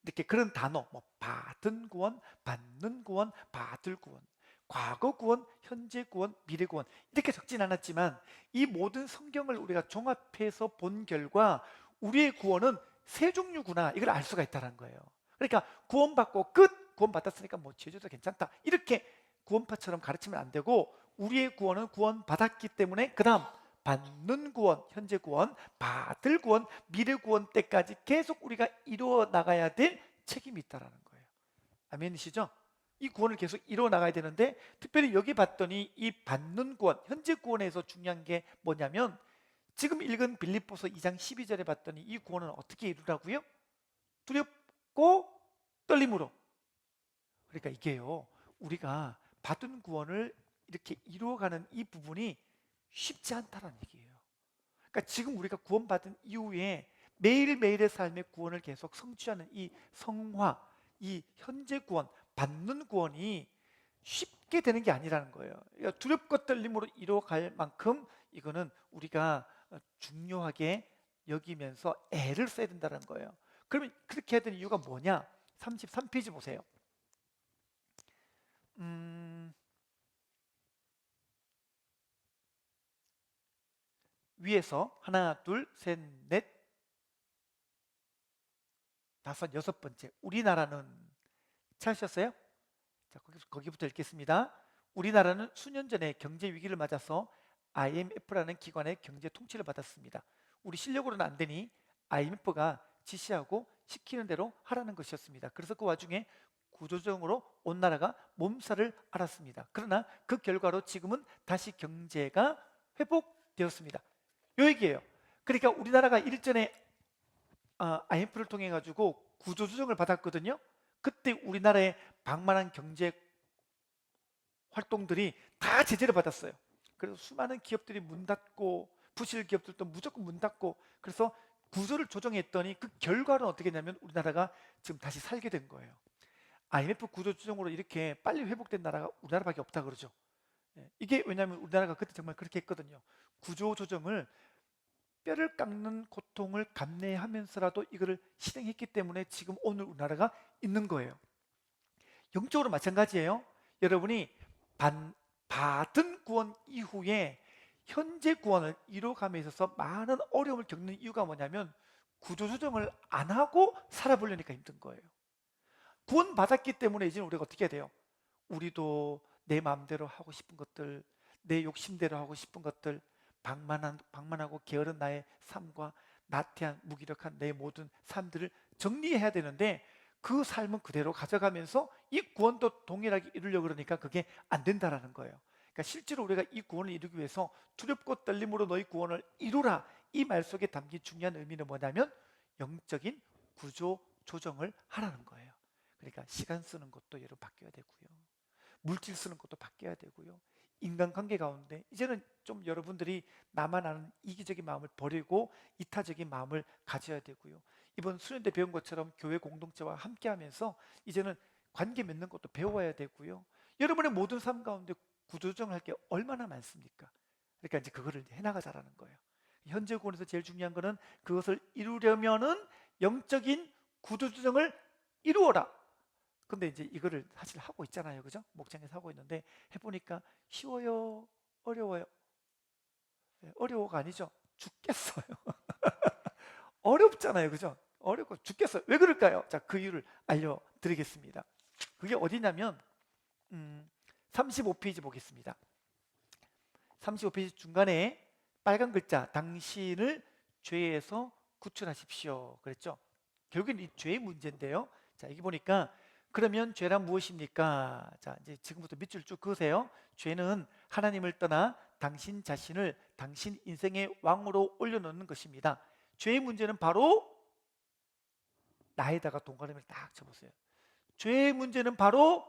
이렇게 그런 단어, 뭐 받은 구원, 받는 구원, 받을 구원, 과거 구원, 현재 구원, 미래 구원, 이렇게 적진 않았지만 이 모든 성경을 우리가 종합해서 본 결과 우리의 구원은 세 종류구나, 이걸 알 수가 있다는 거예요. 그러니까 구원받고 끝, 구원받았으니까 뭐 죄져도 괜찮다, 이렇게 구원파처럼 가르치면 안 되고, 우리의 구원은 구원받았기 때문에 그 다음 받는 구원, 현재 구원, 받을 구원, 미래 구원 때까지 계속 우리가 이루어 나가야 될 책임이 있다는 거예요. 아멘이시죠? 이 구원을 계속 이루어 나가야 되는데, 특별히 여기 봤더니 이 받는 구원, 현재 구원에서 중요한 게 뭐냐면, 지금 읽은 빌립보서 2장 12절에 봤더니 이 구원은 어떻게 이루라고요? 두렵고 떨림으로. 그러니까 이게요, 우리가 받은 구원을 이렇게 이루어가는 이 부분이 쉽지 않다는 얘기예요. 그러니까 지금 우리가 구원받은 이후에 매일매일의 삶의 구원을 계속 성취하는 이 성화, 이 현재 구원, 받는 구원이 쉽게 되는 게 아니라는 거예요. 그러니까 두렵고 떨림으로 이루어갈 만큼 이거는 우리가 중요하게 여기면서 애를 써야 된다는 거예요. 그러면 그렇게 해야 되는 이유가 뭐냐? 33페이지 보세요. 위에서 하나, 둘, 셋, 넷, 다섯, 여섯 번째, 우리나라는 찾으셨어요? 자, 거기부터 읽겠습니다. 우리나라는 수년 전에 경제 위기를 맞아서 IMF라는 기관의 경제 통치를 받았습니다. 우리 실력으로는 안 되니 IMF가 지시하고 시키는 대로 하라는 것이었습니다. 그래서 그 와중에 구조조정으로 온 나라가 몸살을 앓았습니다. 그러나 그 결과로 지금은 다시 경제가 회복되었습니다. 요 얘기예요. 그러니까 우리나라가 일전에 IMF를 통해 가지고 구조조정을 받았거든요. 그때 우리나라의 방만한 경제 활동들이 다 제재를 받았어요. 그래서 수많은 기업들이 문 닫고, 부실 기업들도 무조건 문 닫고, 그래서 구조를 조정했더니 그 결과는 어떻게 되냐면 우리나라가 지금 다시 살게 된 거예요. IMF 구조조정으로 이렇게 빨리 회복된 나라가 우리나라밖에 없다 그러죠. 이게 왜냐하면 우리나라가 그때 정말 그렇게 했거든요. 구조조정을 뼈를 깎는 고통을 감내하면서라도 이거를 실행했기 때문에 지금 오늘 우리나라가 있는 거예요. 영적으로 마찬가지예요. 여러분이 받은 구원 이후에 현재 구원을 이루어감에 있어서 많은 어려움을 겪는 이유가 뭐냐면 구조조정을 안 하고 살아보려니까 힘든 거예요. 구원 받았기 때문에 이제 우리가 어떻게 해야 돼요? 우리도 내 마음대로 하고 싶은 것들, 내 욕심대로 하고 싶은 것들, 방만하고 게으른 나의 삶과 나태한 무기력한 내 모든 삶들을 정리해야 되는데, 그 삶은 그대로 가져가면서 이 구원도 동일하게 이루려고 그러니까 그게 안 된다라는 거예요. 그러니까 실제로 우리가 이 구원을 이루기 위해서 두렵고 떨림으로 너희 구원을 이루라, 이 말 속에 담긴 중요한 의미는 뭐냐면 영적인 구조 조정을 하라는 거예요. 그러니까 시간 쓰는 것도 여러분 바뀌어야 되고요, 물질 쓰는 것도 바뀌어야 되고요, 인간관계 가운데 이제는 좀 여러분들이 나만 아는 이기적인 마음을 버리고 이타적인 마음을 가져야 되고요, 이번 수련 때 배운 것처럼 교회 공동체와 함께하면서 이제는 관계 맺는 것도 배워야 되고요, 여러분의 모든 삶 가운데 구조조정할 게 얼마나 많습니까? 그러니까 이제 그거를 해나가자라는 거예요. 현재 구원에서 제일 중요한 거는 그것을 이루려면은 영적인 구조조정을 이루어라. 근데 이제 이거를 사실 하고 있잖아요, 그죠? 목장에서 하고 있는데 해보니까 쉬워요, 어려워요? 어려워가 아니죠, 죽겠어요. 어렵잖아요, 그죠? 어렵고 죽겠어요. 왜 그럴까요? 자, 그 이유를 알려드리겠습니다. 그게 어디냐면 35페이지 보겠습니다. 35페이지 중간에 빨간 글자, 당신을 죄에서 구출하십시오 그랬죠? 결국엔 이 죄의 문제인데요. 자, 여기 보니까 그러면 죄란 무엇입니까? 자, 이제 지금부터 밑줄 쭉 그으세요. 죄는 하나님을 떠나 당신 자신을 당신 인생의 왕으로 올려놓는 것입니다. 죄의 문제는 바로 나에다가 동그라미를 딱 쳐보세요. 죄의 문제는 바로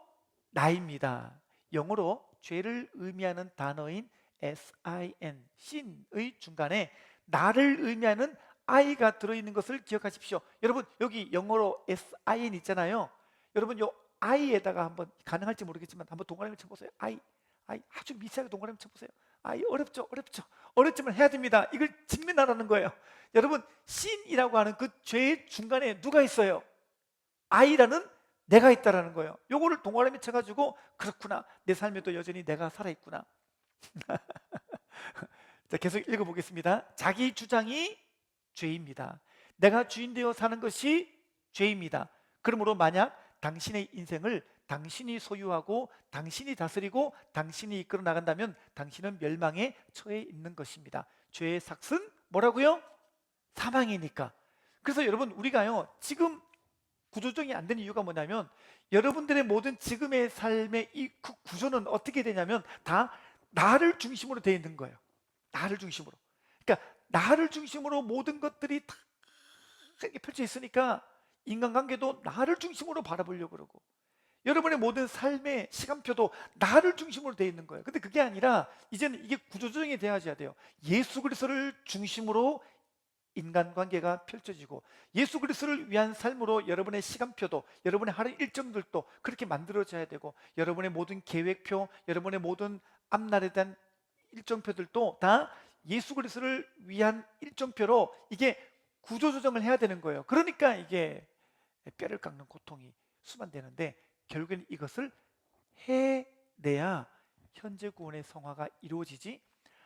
나입니다. 영어로 죄를 의미하는 단어인 sin, 신의 중간에 나를 의미하는 I가 들어있는 것을 기억하십시오. 여러분, 여기 영어로 sin 있잖아요. 여러분 요 아이에다가 한번 가능할지 모르겠지만 한번 동그라미 쳐보세요. 아이 아주 미세하게 동그라미 쳐보세요. 아이 어렵죠, 어렵죠. 어렵지만 해야 됩니다. 이걸 직면하라는 거예요. 여러분 신이라고 하는 그 죄의 중간에 누가 있어요? 아이라는 내가 있다라는 거예요. 요거를 동그라미 쳐가지고 그렇구나, 내 삶에도 여전히 내가 살아있구나. 자, 계속 읽어보겠습니다. 자기 주장이 죄입니다. 내가 주인 되어 사는 것이 죄입니다. 그러므로 만약 당신의 인생을 당신이 소유하고 당신이 다스리고 당신이 이끌어 나간다면 당신은 멸망에 처해 있는 것입니다. 죄의 삭은 뭐라고요? 사망이니까. 그래서 여러분 우리가요 지금 구조정이 안 되는 이유가 뭐냐면 여러분들의 모든 지금의 삶의 이 구조는 어떻게 되냐면 다 나를 중심으로 되어 있는 거예요. 나를 중심으로. 그러니까 나를 중심으로 모든 것들이 다 이렇게 펼쳐 있으니까 인간관계도 나를 중심으로 바라보려고 그러고 여러분의 모든 삶의 시간표도 나를 중심으로 되어 있는 거예요. 근데 그게 아니라 이제는 이게 구조조정이 되어야 돼요. 예수 그리스도를 중심으로 인간관계가 펼쳐지고 예수 그리스도를 위한 삶으로 여러분의 시간표도 여러분의 하루 일정들도 그렇게 만들어져야 되고 여러분의 모든 계획표, 여러분의 모든 앞날에 대한 일정표들도 다 예수 그리스도를 위한 일정표로 이게 구조조정을 해야 되는 거예요. 그러니까 이게 뼈를 깎는 고통이 수반되는데 결국엔 이것을 해내야 현재 구원의 성화가 이루어지지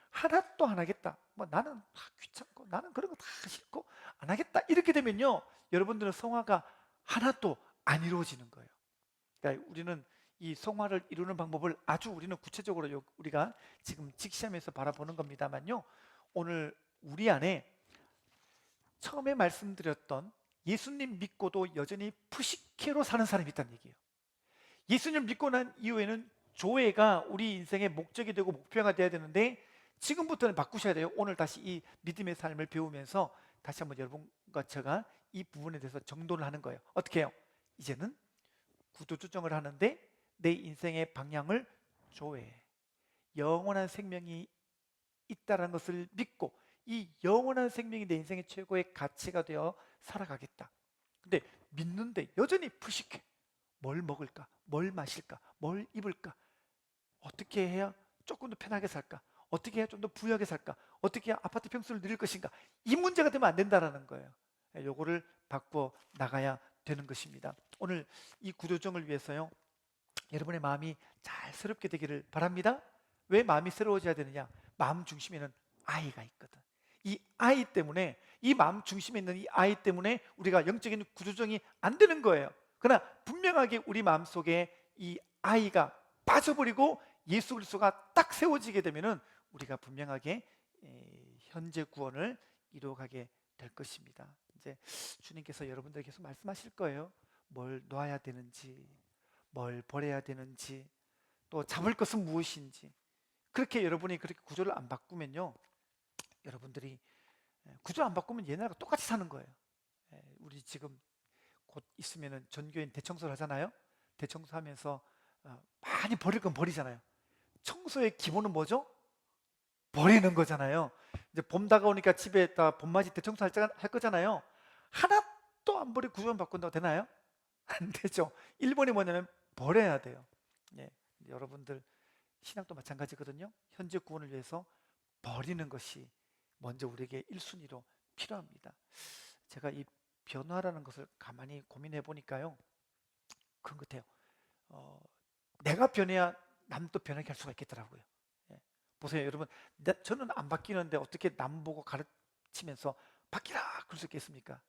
하나도 안 하겠다, 뭐 나는 귀찮고 나는 그런 거 다 싫고 안 하겠다 이렇게 되면요 여러분들은 성화가 하나도 안 이루어지는 거예요. 그러니까 우리는 이 성화를 이루는 방법을 아주 우리는 구체적으로 우리가 지금 직시하면서 바라보는 겁니다만요 오늘 우리 안에 처음에 말씀드렸던 예수님 믿고도 여전히 푸시케로 사는 사람이 있다는 얘기예요. 예수님 믿고 난 이후에는 교회가 우리 인생의 목적이 되고 목표가 돼야 되는데 지금부터는 바꾸셔야 돼요. 오늘 다시 이 믿음의 삶을 배우면서 다시 한번 여러분과 제가 이 부분에 대해서 정돈을 하는 거예요. 어떻게 해요? 이제는 구조조정을 하는데 내 인생의 방향을 교회, 영원한 생명이 있다는 것을 믿고 이 영원한 생명이 내 인생의 최고의 가치가 되어 살아가겠다. 근데 믿는데 여전히 푸식해. 뭘 먹을까? 뭘 마실까? 뭘 입을까? 어떻게 해야 조금 더 편하게 살까? 어떻게 해야 좀 더 부유하게 살까? 어떻게 해야 아파트 평수를 늘릴 것인가? 이 문제가 되면 안 된다는 거예요. 요거를 바꿔 나가야 되는 것입니다. 오늘 이 구조정을 위해서요 여러분의 마음이 잘 새롭게 되기를 바랍니다. 왜 마음이 새로워져야 되느냐? 마음 중심에는 아이가 있거든. 이 아이 때문에, 이 마음 중심에 있는 이 아이 때문에 우리가 영적인 구조정이 안 되는 거예요. 그러나 분명하게 우리 마음속에 이 아이가 빠져버리고 예수 그리스도가 딱 세워지게 되면은 우리가 분명하게 현재 구원을 이루어가게 될 것입니다. 이제 주님께서 여러분들에게 계속 말씀하실 거예요. 뭘 놓아야 되는지, 뭘 버려야 되는지, 또 잡을 것은 무엇인지. 그렇게 여러분이 그렇게 구조를 안 바꾸면요 여러분들이 구조 안 바꾸면 옛날과 똑같이 사는 거예요. 우리 지금 곧 있으면은 전교인 대청소를 하잖아요. 대청소하면서 많이 버릴 건 버리잖아요. 청소의 기본은 뭐죠? 버리는 거잖아요. 이제 봄 다가오니까 집에다 봄맞이 대청소 할 거잖아요. 하나도 안 버리고 구조만 바꾼다고 되나요? 안 되죠. 1번이 뭐냐면 버려야 돼요. 예, 여러분들 신앙도 마찬가지거든요. 현재 구원을 위해서 버리는 것이 먼저 우리에게 1순위로 필요합니다. 제가 이 변화라는 것을 가만히 고민해 보니까요 그런 것 같아요. 내가 변해야 남도 변하게 할 수가 있겠더라고요. 예. 보세요 여러분, 저는 안 바뀌는데 어떻게 남 보고 가르치면서 바뀌라 그럴 수 있겠습니까?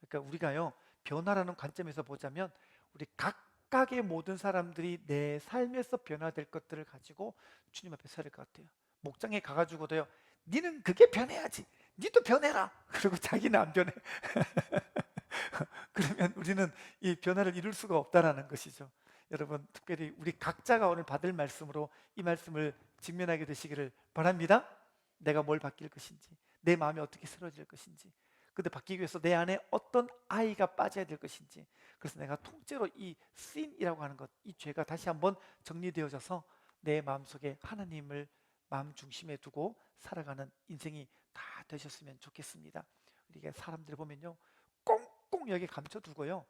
그러니까 우리가요 변화라는 관점에서 보자면 우리 각각의 모든 사람들이 내 삶에서 변화될 것들을 가지고 주님 앞에 서야 될 것 같아요. 목장에 가가지고도요 니는 그게 변해야지, 니도 변해라 그리고 자기는 안 변해 그러면 우리는 이 변화를 이룰 수가 없다라는 것이죠. 여러분 특별히 우리 각자가 오늘 받을 말씀으로 이 말씀을 직면하게 되시기를 바랍니다. 내가 뭘 바뀔 것인지, 내 마음이 어떻게 새로워질 것인지, 근데 바뀌기 위해서 내 안에 어떤 아이가 빠져야 될 것인지, 그래서 내가 통째로 이 sin이라고 하는 것, 이 죄가 다시 한번 정리되어져서 내 마음속에 하나님을 마음 중심에 두고 살아가는 인생이 다 되셨으면 좋겠습니다. 우리가 사람들 보면요 꽁꽁 꼭 여기 감춰두고요.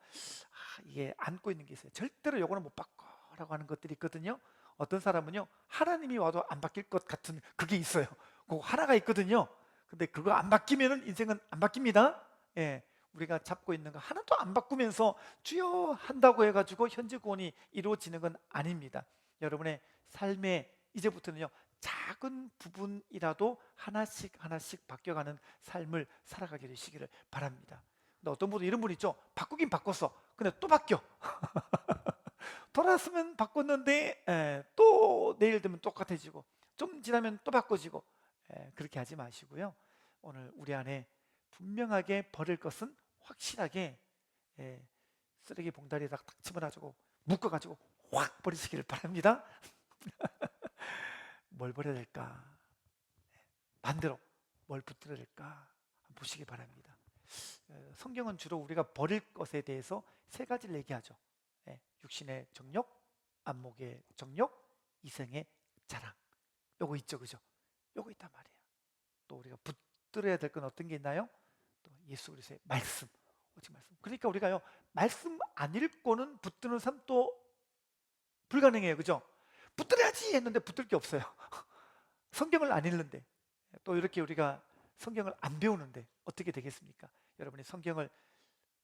이게 안고 있는 게 있어요. 절대로 요거는 못 바꿔라고 하는 것들이 있거든요. 어떤 사람은요, 하나님이 와도 안 바뀔 것 같은 그게 있어요. 그거 하나가 있거든요. 근데 그거 안 바뀌면은 인생은 안 바뀝니다. 예, 우리가 잡고 있는 거 하나도 안 바꾸면서 주여 한다고 해가지고 현재 구원이 이루어지는 건 아닙니다. 여러분의 삶에 이제부터는요, 작은 부분이라도 하나씩 하나씩 바뀌어가는 삶을 살아가게 되시기를 바랍니다. 근데 어떤 분은 이런 분 있죠. 바꾸긴 바꿨어. 근데 또 바뀌어. 돌아왔으면 바꿨는데 또 내일 되면 똑같아지고, 좀 지나면 또 바꿔지고. 그렇게 하지 마시고요. 오늘 우리 안에 분명하게 버릴 것은 확실하게 쓰레기 봉다리에다 탁 집어가지고 묶어가지고 확 버리시기를 바랍니다. 뭘 버려야 될까? 반대로 뭘 붙들어야 될까? 한번 보시기 바랍니다. 성경은 주로 우리가 버릴 것에 대해서 세 가지를 얘기하죠. 육신의 정욕, 안목의 정욕, 이생의 자랑. 요거 있죠, 그죠? 요거 있단 말이에요. 또 우리가 붙들어야 될 건 어떤 게 있나요? 또 예수 그리스도의 말씀, 오직 말씀. 그러니까 우리가요, 말씀 안 읽고는 붙드는 삶 또 불가능해요, 그죠? 붙들어야지 했는데 붙들 게 없어요. 성경을 안 읽는데, 또 이렇게 우리가 성경을 안 배우는데 어떻게 되겠습니까? 여러분이 성경을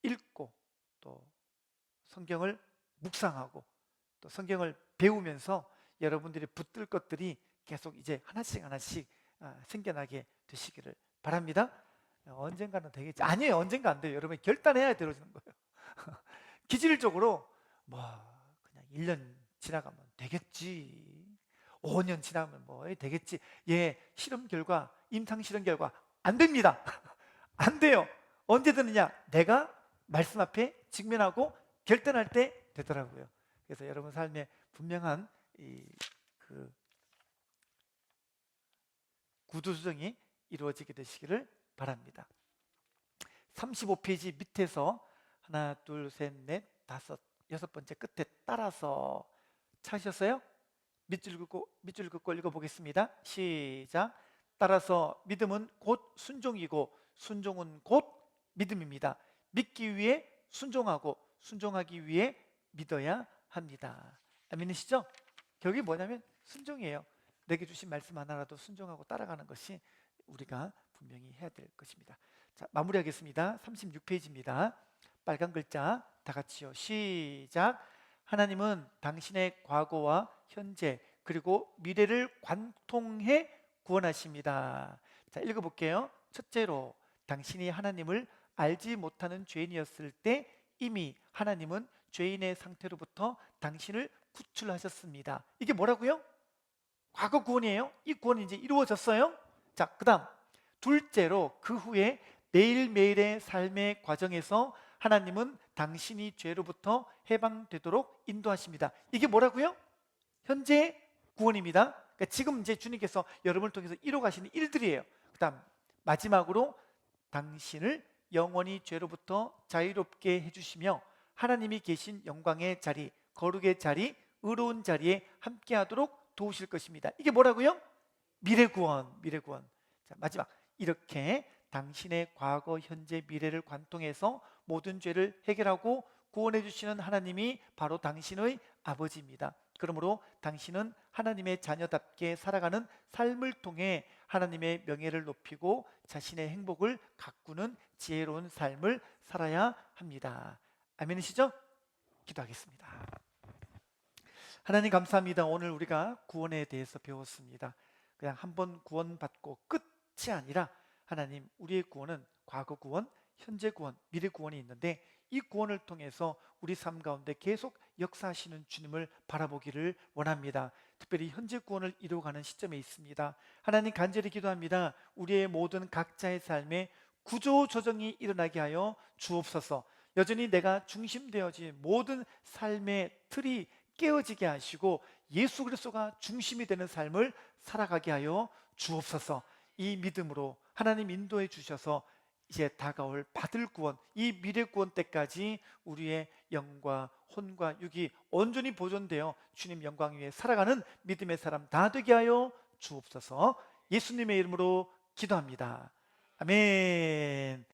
읽고 또 성경을 묵상하고 또 성경을 배우면서 여러분들이 붙들 것들이 계속 이제 하나씩 하나씩 생겨나게 되시기를 바랍니다. 언젠가는 되겠지. 아니에요, 언젠가 안 돼요. 여러분 결단해야 되어지는 거예요. 기질적으로 뭐 그냥 1년 지나가면 되겠지, 5년 지나면 뭐 되겠지. 실험 결과, 임상 실험 결과 안 됩니다. 안 돼요. 언제 되느냐? 내가 말씀 앞에 직면하고 결단할 때 되더라고요. 그래서 여러분 삶에 분명한 그 구두 수정이 이루어지게 되시기를 바랍니다. 35페이지 밑에서 하나, 둘, 셋, 넷, 다섯, 여섯 번째 끝에 따라서 찾으셨어요? 밑줄 긋고 읽어보겠습니다. 시작. 따라서 믿음은 곧 순종이고 순종은 곧 믿음입니다. 믿기 위해 순종하고 순종하기 위해 믿어야 합니다. 아멘이시죠? 결국이 뭐냐면 순종이에요. 내게 주신 말씀 하나라도 순종하고 따라가는 것이 우리가 분명히 해야 될 것입니다. 자, 마무리하겠습니다. 36페이지입니다. 빨간 글자 다 같이요. 시작. 하나님은 당신의 과거와 현재 그리고 미래를 관통해 구원하십니다. 자, 읽어볼게요. 첫째로, 당신이 하나님을 알지 못하는 죄인이었을 때 이미 하나님은 죄인의 상태로부터 당신을 구출하셨습니다. 이게 뭐라고요? 과거 구원이에요. 이 구원이 이제 이루어졌어요. 자, 그 다음 둘째로, 그 후에 매일매일의 삶의 과정에서 하나님은 당신이 죄로부터 해방되도록 인도하십니다. 이게 뭐라고요? 현재 구원입니다. 그러니까 지금 이제 주님께서 여러분을 통해서 이뤄가시는 일들이에요. 그 다음 마지막으로, 당신을 영원히 죄로부터 자유롭게 해주시며 하나님이 계신 영광의 자리, 거룩의 자리, 의로운 자리에 함께하도록 도우실 것입니다. 이게 뭐라고요? 미래구원, 미래구원. 자, 마지막, 이렇게 당신의 과거, 현재, 미래를 관통해서 모든 죄를 해결하고 구원해 주시는 하나님이 바로 당신의 아버지입니다. 그러므로 당신은 하나님의 자녀답게 살아가는 삶을 통해 하나님의 명예를 높이고 자신의 행복을 가꾸는 지혜로운 삶을 살아야 합니다. 아멘이시죠? 기도하겠습니다. 하나님 감사합니다. 오늘 우리가 구원에 대해서 배웠습니다. 그냥 한번 구원받고 끝이 아니라 하나님, 우리의 구원은 과거 구원, 현재 구원, 미래 구원이 있는데 이 구원을 통해서 우리 삶 가운데 계속 역사하시는 주님을 바라보기를 원합니다. 특별히 현재 구원을 이루어가는 시점에 있습니다. 하나님, 간절히 기도합니다. 우리의 모든 각자의 삶에 구조조정이 일어나게 하여 주옵소서. 여전히 내가 중심되어진 모든 삶의 틀이 깨어지게 하시고 예수 그리스도가 중심이 되는 삶을 살아가게 하여 주옵소서. 이 믿음으로 하나님 인도해 주셔서 이제 다가올 받을 구원, 이 미래 구원 때까지 우리의 영과 혼과 육이 온전히 보존되어 주님 영광 위에 살아가는 믿음의 사람 다 되게 하여 주옵소서. 예수님의 이름으로 기도합니다. 아멘.